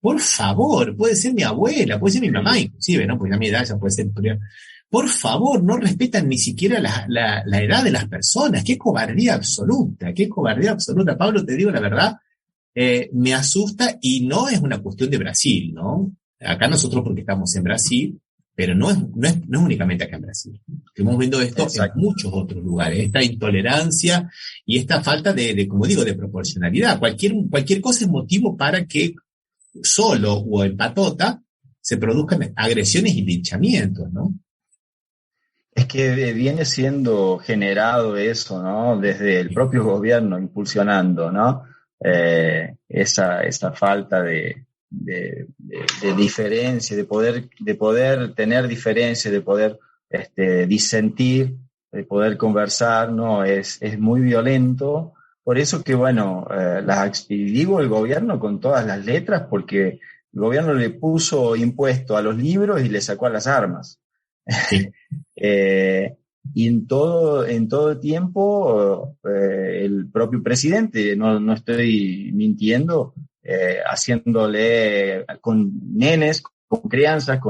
Por favor, puede ser mi abuela, puede ser mi mamá inclusive, ¿no? Porque a mi edad ya puede ser. Por favor, no respetan ni siquiera la edad de las personas. ¡Qué cobardía absoluta! ¡Qué cobardía absoluta! Pablo, te digo la verdad, me asusta, y no es una cuestión de Brasil, ¿no? Acá nosotros porque estamos en Brasil, pero no es únicamente acá en Brasil. Estamos viendo esto en muchos otros lugares, esta intolerancia y esta falta como digo, de proporcionalidad. Cualquier cosa es motivo para que solo o en patota se produzcan agresiones y linchamientos, ¿no? Es que viene siendo generado eso, ¿no? Desde el propio gobierno impulsionando, ¿no? Esa falta de diferencia, de poder tener diferencia, de poder disentir, de poder conversar, ¿no? Es muy violento. Por eso que, bueno, y digo el gobierno con todas las letras, porque el gobierno le puso impuesto a los libros y le sacó a las armas. Sí. Y en todo tiempo, el propio presidente, no estoy mintiendo, haciéndole con nenes, con crianzas,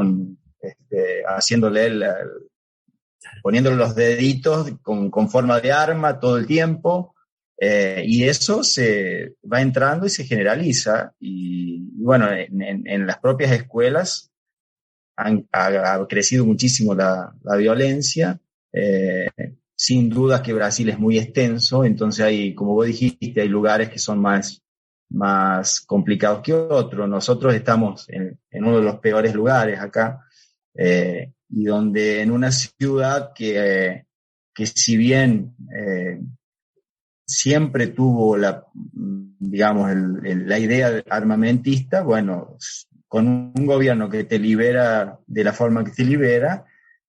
haciéndole poniéndole los deditos con forma de arma todo el tiempo, y eso se va entrando y se generaliza, y bueno, en las propias escuelas ha crecido muchísimo la violencia. Sin duda que Brasil es muy extenso, entonces hay, como vos dijiste, hay lugares que son más complicados que otros. Nosotros estamos en uno de los peores lugares acá, y donde en una ciudad que si bien siempre tuvo la idea armamentista, bueno, con un gobierno que te libera de la forma que te libera,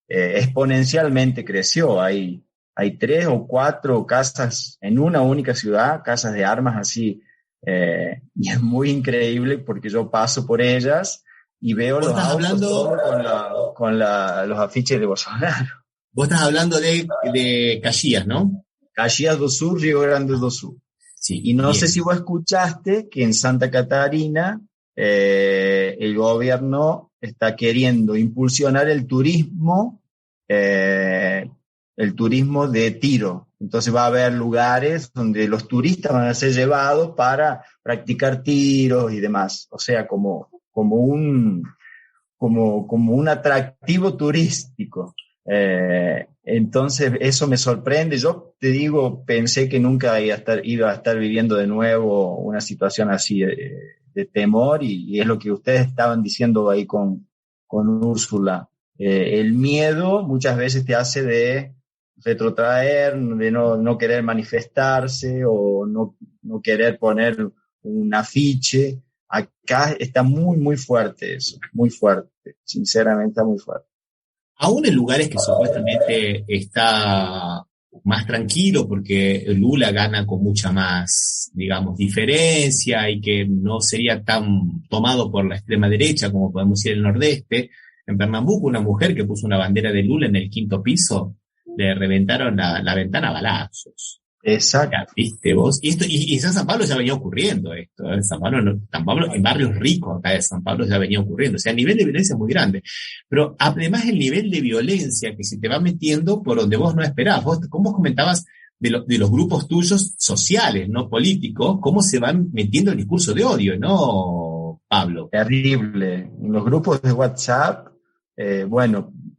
exponencialmente creció. Hay 3 o 4 casas en una única ciudad, casas de armas así, y es muy increíble porque yo paso por ellas y veo los autos con los afiches de Bolsonaro. Vos estás hablando de Caxias, ¿no? Caxias do Sul, Río Grande do Sul. Sí, y no sé si vos escuchaste que en Santa Catarina el gobierno está queriendo impulsionar el turismo de tiro. Entonces va a haber lugares donde los turistas van a ser llevados para practicar tiros y demás. O sea, como un atractivo turístico. Entonces eso me sorprende. Yo te digo, pensé que nunca iba a estar viviendo de nuevo una situación así de temor, y es lo que ustedes estaban diciendo ahí con Úrsula. El miedo muchas veces te hace de retrotraer, de no querer manifestarse o no querer poner un afiche. Acá está muy, muy fuerte eso, muy fuerte, sinceramente está muy fuerte. Aún en lugares que supuestamente está más tranquilo porque Lula gana con mucha más, digamos, diferencia y que no sería tan tomado por la extrema derecha como podemos decir en el nordeste. En Pernambuco, una mujer que puso una bandera de Lula en el 5º piso, le reventaron la ventana a balazos. Exacto. ¿Viste vos? Y en San Pablo ya venía ocurriendo esto. En San Pablo, en barrios ricos acá de San Pablo ya venía ocurriendo. O sea, el nivel de violencia es muy grande. Pero además el nivel de violencia que se te va metiendo por donde vos no esperabas. Vos comentabas de los grupos tuyos sociales, no políticos, cómo se van metiendo el discurso de odio, ¿no, Pablo? Terrible. En los grupos de WhatsApp,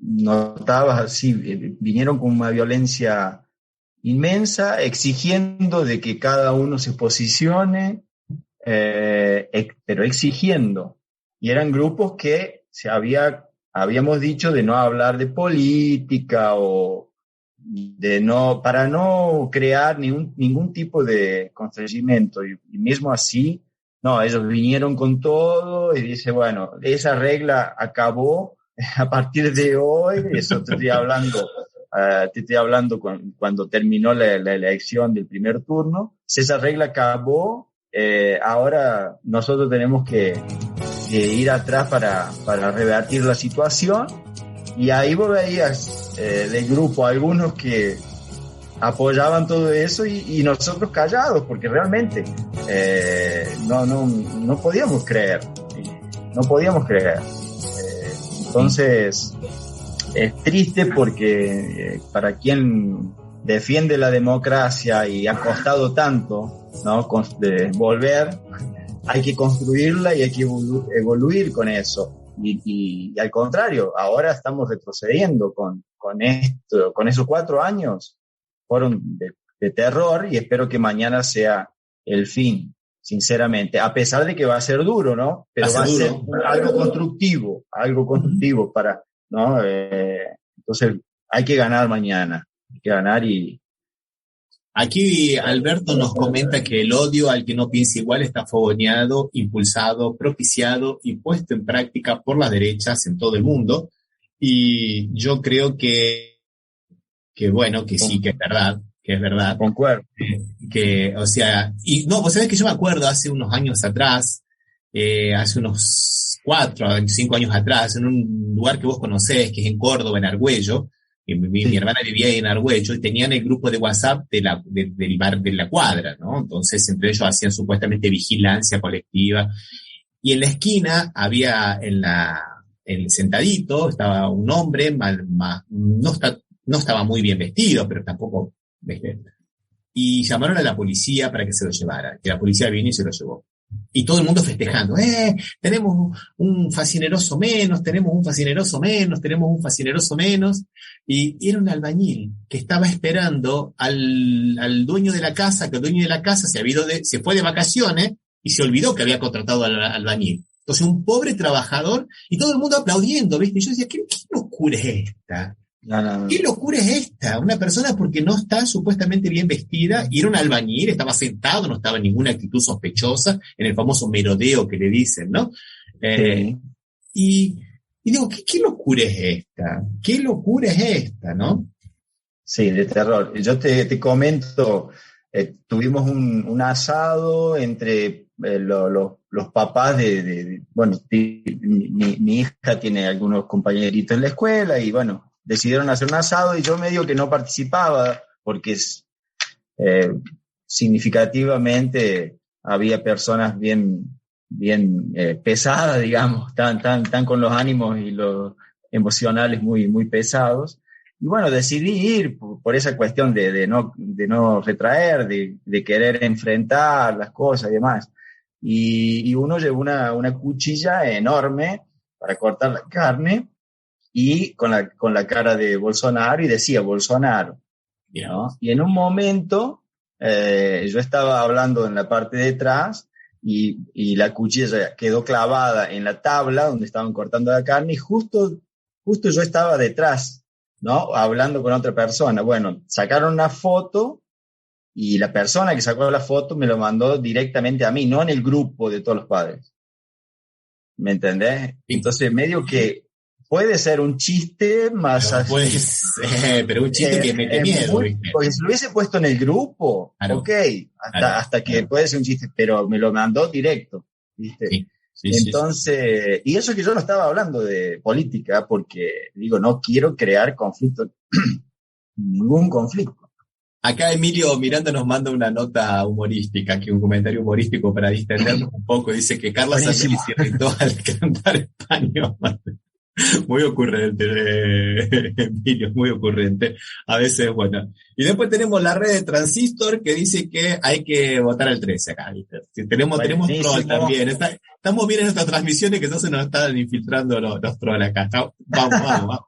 notabas así, vinieron con una violencia inmensa, exigiendo de que cada uno se posicione, pero exigiendo. Y eran grupos que habíamos dicho de no hablar de política o para no crear ningún tipo de constreñimiento. Y mismo así, no, ellos vinieron con todo y dice, bueno, esa regla acabó a partir de hoy. Eso te estoy hablando cuando terminó la elección del primer turno. Si esa regla acabó, ahora nosotros tenemos que ir atrás para revertir la situación. Y ahí vos veías del grupo algunos que apoyaban todo eso y nosotros callados, porque realmente no podíamos creer. Entonces es triste porque para quien defiende la democracia y ha costado tanto, ¿no?, de volver, hay que construirla y hay que evoluir con eso. Y al contrario, ahora estamos retrocediendo con esto, con esos 4 años fueron de terror, y espero que mañana sea el fin, sinceramente, a pesar de que va a ser duro, ¿no? Pero va a ser algo constructivo para, ¿no? Entonces hay que ganar mañana, hay que ganar. Y aquí Alberto nos comenta que el odio al que no piensa igual está fogoneado, impulsado, propiciado y puesto en práctica por las derechas en todo el mundo. Y yo creo que sí, que es verdad. Concuerdo. O sea, y no, vos sabés que yo me acuerdo hace unos años atrás, hace unos 4 o 5 años atrás, en un lugar que vos conocés, que es en Córdoba, en Argüello. Mi hermana vivía ahí en Argüello y tenían el grupo de WhatsApp del bar de la cuadra, ¿no? Entonces, entre ellos hacían supuestamente vigilancia colectiva. Y en la esquina había, sentadito, estaba un hombre, no estaba muy bien vestido, pero tampoco, ¿viste? Y llamaron a la policía para que se lo llevara. Que la policía vino y se lo llevó. Y todo el mundo festejando, tenemos un facineroso menos, y era un albañil que estaba esperando al dueño de la casa, que el dueño de la casa se fue de vacaciones y se olvidó que había contratado al albañil. Entonces un pobre trabajador y todo el mundo aplaudiendo, ¿viste? Y yo decía, ¿qué locura es esta? No. ¿Qué locura es esta? Una persona porque no está supuestamente bien vestida, y era un albañil, estaba sentado, no estaba en ninguna actitud sospechosa, en el famoso merodeo que le dicen, ¿no? Sí. Y digo, ¿qué locura es esta? ¿Qué locura es esta, no? Sí, de terror. Yo te comento, tuvimos un asado entre los papás bueno, mi hija tiene algunos compañeritos en la escuela y bueno, decidieron hacer un asado y yo medio que no participaba porque significativamente había personas bien pesadas, digamos, tan con los ánimos y los emocionales muy, muy pesados. Y bueno, decidí ir por esa cuestión de no retraer, de querer enfrentar las cosas y demás. Y uno llevó una cuchilla enorme para cortar la carne y con la cara de Bolsonaro y decía Bolsonaro, ¿no? Y en un momento yo estaba hablando en la parte de atrás y la cuchilla quedó clavada en la tabla donde estaban cortando la carne y justo yo estaba detrás, ¿no? Hablando con otra persona. Bueno, sacaron una foto y la persona que sacó la foto me lo mandó directamente a mí, no en el grupo de todos los padres. ¿Me entendés? Entonces, medio que puede ser un chiste más pero, así. pues, pero un chiste que mete miedo. Porque si lo hubiese puesto en el grupo, claro, ok, hasta que puede ser un chiste, pero me lo mandó directo, ¿viste? Sí. Sí, entonces, y eso que yo no estaba hablando de política, porque digo, no quiero crear conflicto, ningún conflicto. Acá Emilio Miranda nos manda una nota humorística, que un comentario humorístico para distendernos un poco, dice que Carla Zambelli se irritó al cantar español. Muy ocurrente, Emilio, muy ocurrente. A veces, bueno. Y después tenemos la red de Transistor que dice que hay que votar el 13 acá, ¿viste? Tenemos troll también. Estamos bien en nuestras transmisiones que no se nos están infiltrando los trolls acá. Vamos.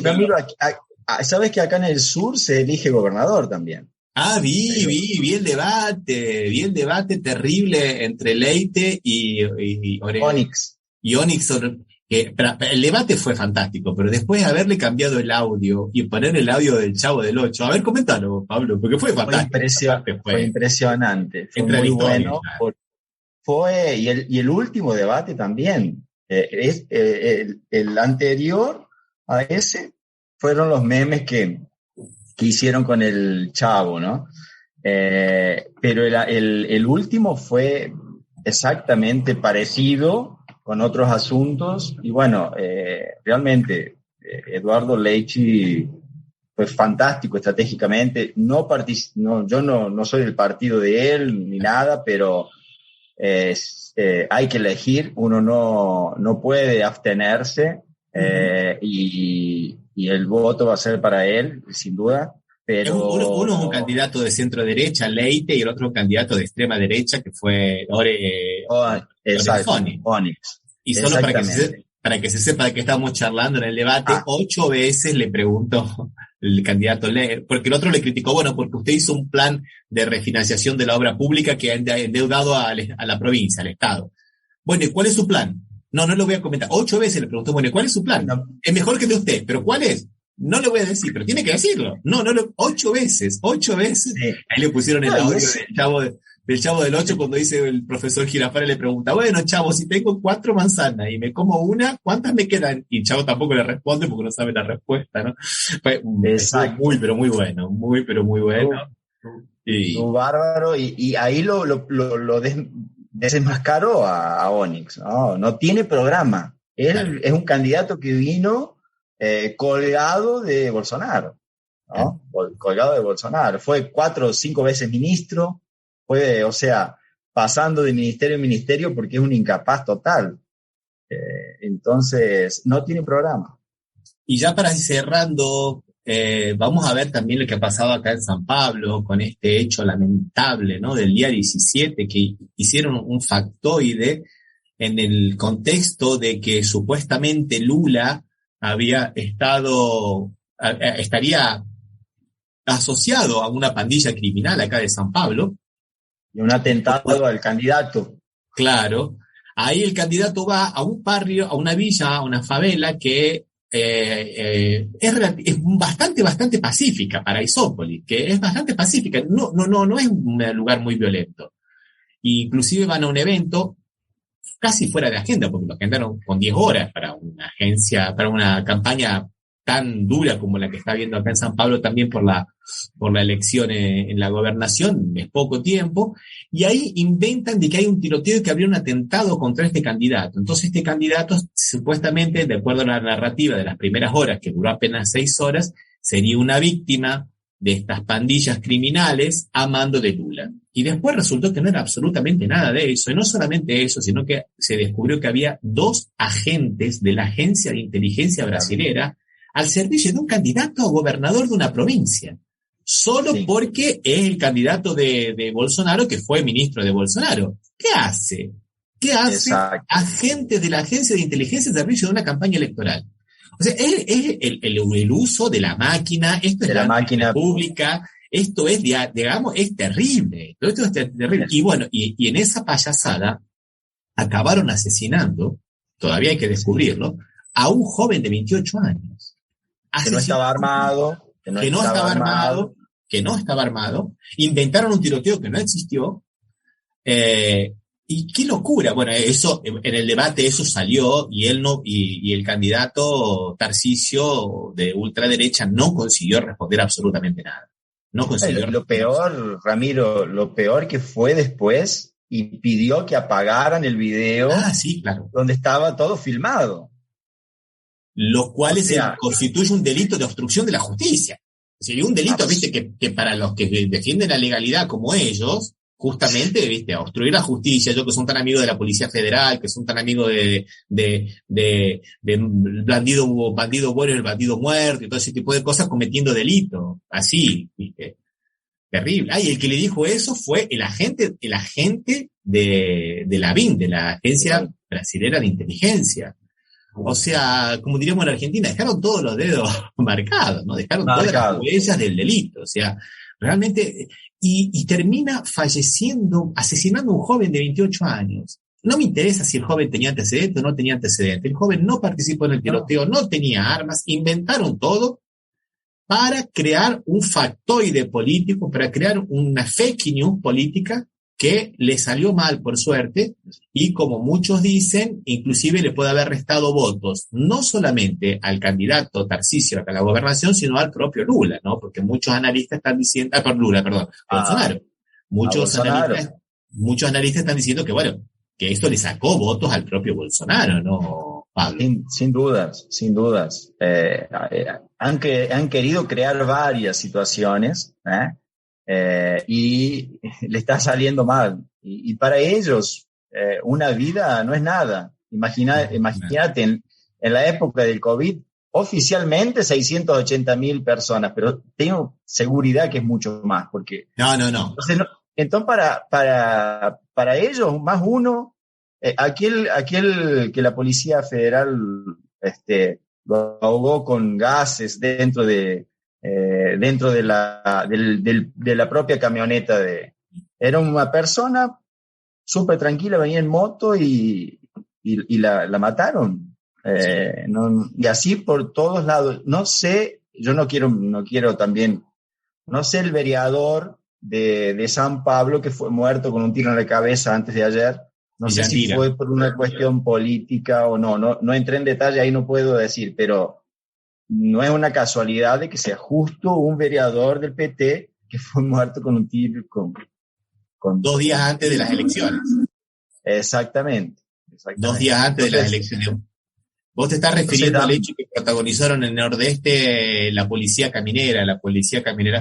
Camilo, ¿sabes que acá en el sur se elige gobernador también? Vi el debate terrible entre Leite y Onyx. Y Onyx, el debate fue fantástico, pero después de haberle cambiado el audio y poner el audio del Chavo del Ocho, a ver, coméntalo, Pablo, porque fue fantástico. Fue impresionante, fue muy bueno. Y el último debate también, el anterior a ese, fueron los memes que hicieron con el Chavo, ¿no? Pero el último fue exactamente parecido, con otros asuntos, y bueno, realmente Eduardo Leite fue fantástico estratégicamente, yo no soy del partido de él ni nada, pero hay que elegir, uno no puede abstenerse, y el voto va a ser para él, sin duda. Pero uno es un candidato de centro derecha, Leite, y el otro un candidato de extrema derecha, que fue Onyx. Y solo para que se sepa de que estamos charlando en el debate, 8 veces le preguntó el candidato Leite, porque el otro le criticó, bueno, porque usted hizo un plan de refinanciación de la obra pública que ha endeudado a la provincia, al Estado. Bueno, ¿y cuál es su plan? No lo voy a comentar. 8 veces le preguntó, bueno, ¿cuál es su plan? No. Es mejor que el de usted, pero ¿cuál es? No le voy a decir, pero tiene que decirlo. 8 veces. Sí. Ahí le pusieron el audio del Chavo del Ocho cuando dice el profesor Girafales, le pregunta, bueno, Chavo, si tengo 4 manzanas y me como una, ¿cuántas me quedan? Y Chavo tampoco le responde porque no sabe la respuesta, ¿no? Fue muy, pero muy bueno. Muy, pero muy bueno. Bárbaro. Y ahí lo desenmascaró a Onyx, ¿no? No tiene programa. Él es un candidato que vino colgado de Bolsonaro, ¿no? Colgado de Bolsonaro. Fue 4 o 5 veces ministro, pasando de ministerio en ministerio porque es un incapaz total. Entonces, no tiene programa. Y ya para ir cerrando, vamos a ver también lo que ha pasado acá en San Pablo con este hecho lamentable, ¿no? Del día 17, que hicieron un factoide en el contexto de que supuestamente Lula estaría asociado a una pandilla criminal acá de San Pablo. Y un atentado al candidato. Claro. Ahí el candidato va a un barrio, a una villa, a una favela que es bastante pacífica, Paraisópolis, que es bastante pacífica. No es un lugar muy violento. Inclusive van a un evento casi fuera de agenda, porque lo agendaron con 10 horas para una agencia, para una campaña tan dura como la que está habiendo acá en San Pablo, también por la elección en la gobernación, es poco tiempo, y ahí inventan de que hay un tiroteo y que habría un atentado contra este candidato. Entonces este candidato, supuestamente, de acuerdo a la narrativa de las primeras horas, que duró apenas 6 horas, sería una víctima de estas pandillas criminales a mando de Lula. Y después resultó que no era absolutamente nada de eso, y no solamente eso, sino que se descubrió que había 2 agentes de la agencia de inteligencia brasilera al servicio de un candidato a gobernador de una provincia, solo porque es el candidato de Bolsonaro, que fue ministro de Bolsonaro. ¿Qué hace? Exacto. Agentes de la agencia de inteligencia al servicio de una campaña electoral? O sea, es el uso de la máquina, esto es la máquina pública, esto es, digamos, es terrible. Todo esto es terrible. Y bueno, y en esa payasada acabaron asesinando, todavía hay que descubrirlo, a un joven de 28 años. Que no estaba armado. Que no estaba armado. Inventaron un tiroteo que no existió. Y qué locura. Bueno, eso, en el debate eso salió, y él no, y el candidato Tarcisio de ultraderecha no consiguió responder absolutamente nada. No consiguió. Lo peor, Ramiro, lo peor que fue después, y pidió que apagaran el video. Sí, claro. Donde estaba todo filmado. Lo cual constituye un delito de obstrucción de la justicia. Sería un delito, viste, que para los que defienden la legalidad como ellos, justamente, viste, obstruir la justicia, ellos que son tan amigos de la Policía Federal, que son tan amigos de bandido bueno y el bandido muerto y todo ese tipo de cosas, cometiendo delitos. Así, viste. Terrible. Y el que le dijo eso fue el agente de la BIN, de la Agencia Brasilera de Inteligencia. O sea, como diríamos en Argentina, dejaron todos los dedos marcados, ¿no? Dejaron todas las huellas del delito. O sea, realmente, y termina falleciendo, asesinando a un joven de 28 años. No me interesa si el joven tenía antecedentes o no tenía antecedentes. El joven no participó en el tiroteo, no tenía armas, inventaron todo para crear un factoide político, para crear una fake news política que le salió mal, por suerte, y como muchos dicen, inclusive le puede haber restado votos, no solamente al candidato Tarcisio a la gobernación, sino al propio Lula, ¿no? Porque muchos analistas están diciendo, Bolsonaro. Muchos analistas están diciendo que, bueno, que esto le sacó votos al propio Bolsonaro, ¿no, Pablo? Sin dudas. Han querido crear varias situaciones, y le está saliendo mal. Y para ellos, una vida no es nada. Imagínate, en la época del COVID, oficialmente 680,000 personas, pero tengo seguridad que es mucho más, porque... No. Entonces para ellos, más uno, aquel que la Policía Federal lo ahogó con gases dentro de la propia camioneta era una persona súper tranquila, venía en moto y la mataron. Y así por todos lados. No sé, yo no quiero también, no sé el vereador de San Pablo que fue muerto con un tiro en la cabeza antes de ayer. No sé si fue por una cuestión política o no entré en detalle, ahí no puedo decir, pero no es una casualidad de que sea justo un vereador del PT que fue muerto con un tiro con 2 días antes de las elecciones. Exactamente. 2 días antes de las elecciones. Vos te estás refiriendo al hecho que protagonizaron en el Nordeste la Policía Caminera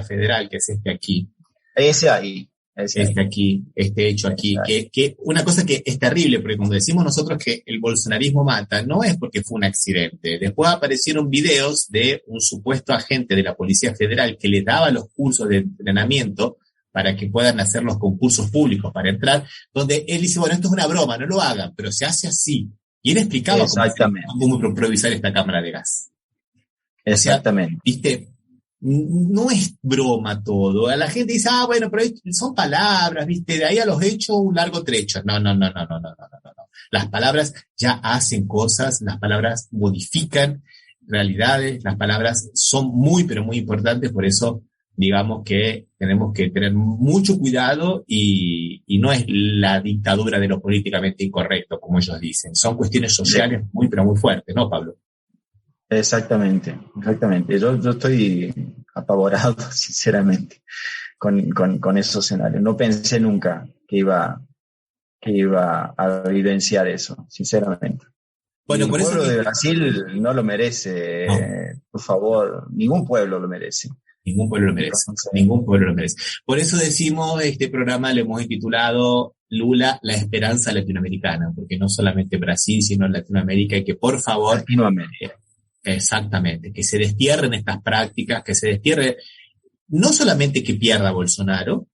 Federal, que es aquí. Este hecho aquí, que una cosa que es terrible, porque cuando decimos nosotros que el bolsonarismo mata, no es porque fue un accidente. Después aparecieron videos de un supuesto agente de la Policía Federal que le daba los cursos de entrenamiento para que puedan hacer los concursos públicos para entrar, donde él dice, bueno, esto es una broma, no lo hagan, pero se hace así. Y él explicaba cómo improvisar esta cámara de gas. Exactamente. O sea, ¿viste? No es broma todo. A la gente dice, bueno, pero son palabras, ¿viste? De ahí a los hechos un largo trecho. No. Las palabras ya hacen cosas, las palabras modifican realidades, las palabras son muy, pero muy importantes, por eso digamos que tenemos que tener mucho cuidado y no es la dictadura de lo políticamente incorrecto, como ellos dicen. Son cuestiones sociales muy, pero muy fuertes, ¿no, Pablo? Exactamente. Yo estoy apavorado, sinceramente, con esos escenarios. No pensé nunca que iba a vivenciar eso, sinceramente. Bueno, el por pueblo eso de Brasil no lo merece, no. Por favor, ningún pueblo lo merece. Ningún pueblo lo merece. Por eso decimos, este programa lo hemos intitulado Lula, la esperanza latinoamericana, porque no solamente Brasil, sino Latinoamérica, y que por favor... Latinoamérica. Exactamente, que se destierren estas prácticas, que se destierre, no solamente que pierda Bolsonaro,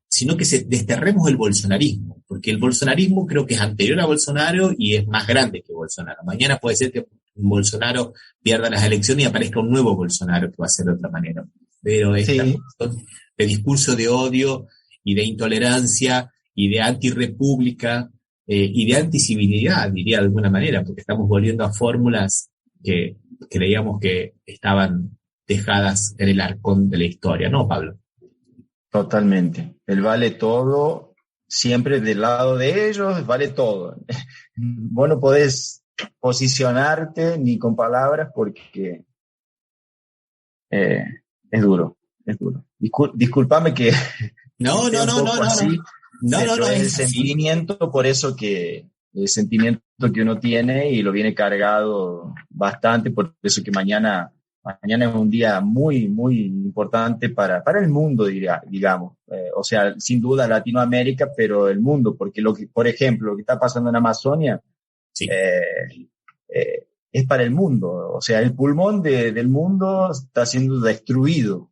sino que desterremos el bolsonarismo, porque el bolsonarismo creo que es anterior a Bolsonaro y es más grande que Bolsonaro. Mañana puede ser que Bolsonaro pierda las elecciones y aparezca un nuevo Bolsonaro que va a ser de otra manera. Pero esta cuestión de discurso de odio y de intolerancia y de antirrepública y de anticivilidad, diría de alguna manera, porque estamos volviendo a fórmulas que creíamos que estaban dejadas en el arcón de la historia, ¿no, Pablo? Totalmente. El vale todo, siempre del lado de ellos, vale todo. Vos no podés posicionarte ni con palabras porque es duro. Discúlpame que... No, es el sentimiento, por eso que... El sentimiento que uno tiene y lo viene cargado bastante, por eso que mañana es un día muy, muy importante para el mundo, digamos. O sea, sin duda Latinoamérica, pero el mundo, porque por ejemplo, lo que está pasando en Amazonia es para el mundo. O sea, el pulmón del mundo está siendo destruido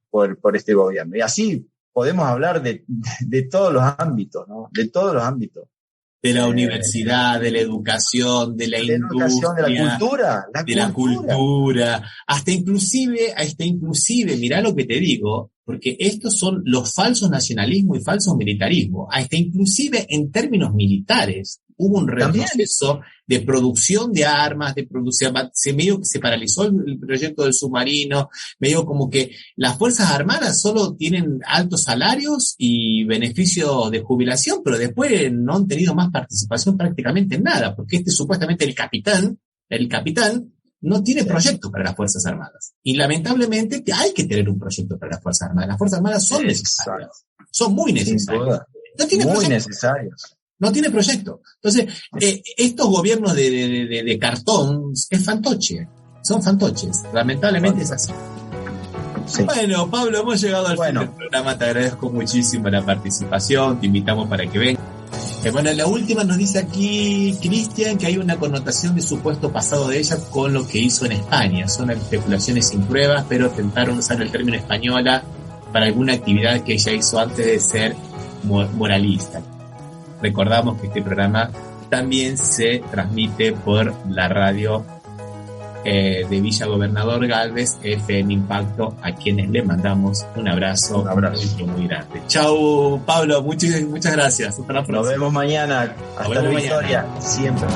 por este gobierno. Y así podemos hablar de todos los ámbitos, ¿no? De todos los ámbitos. De la universidad, de la educación, de la industria, de la cultura, hasta inclusive, mirá lo que te digo, porque estos son los falsos nacionalismos y falsos militarismos, hasta inclusive en términos militares hubo un retroceso de producción de armas, medio que se paralizó el proyecto del submarino, medio como que las Fuerzas Armadas solo tienen altos salarios y beneficios de jubilación, pero después no han tenido más participación prácticamente en nada, porque supuestamente el capitán no tiene proyecto para las Fuerzas Armadas. Y lamentablemente hay que tener un proyecto para las Fuerzas Armadas. Las Fuerzas Armadas son necesarias, son muy necesarias. No tiene proyecto. Entonces, estos gobiernos de cartón son fantoches. Lamentablemente es así. Sí. Bueno, Pablo, hemos llegado al fin del programa. Te agradezco muchísimo la participación. Te invitamos para que vengas. Bueno, la última nos dice aquí Cristian que hay una connotación de supuesto pasado de ella con lo que hizo en España. Son especulaciones sin pruebas, pero tentaron usar el término española para alguna actividad que ella hizo antes de ser moralista. Recordamos que este programa también se transmite por la radio de Villa Gobernador Galvez, FM Impacto, a quienes le mandamos un abrazo muy grande. Chau, Pablo, muchas gracias. Hasta la próxima. Nos vemos mañana. Hasta la victoria. Siempre.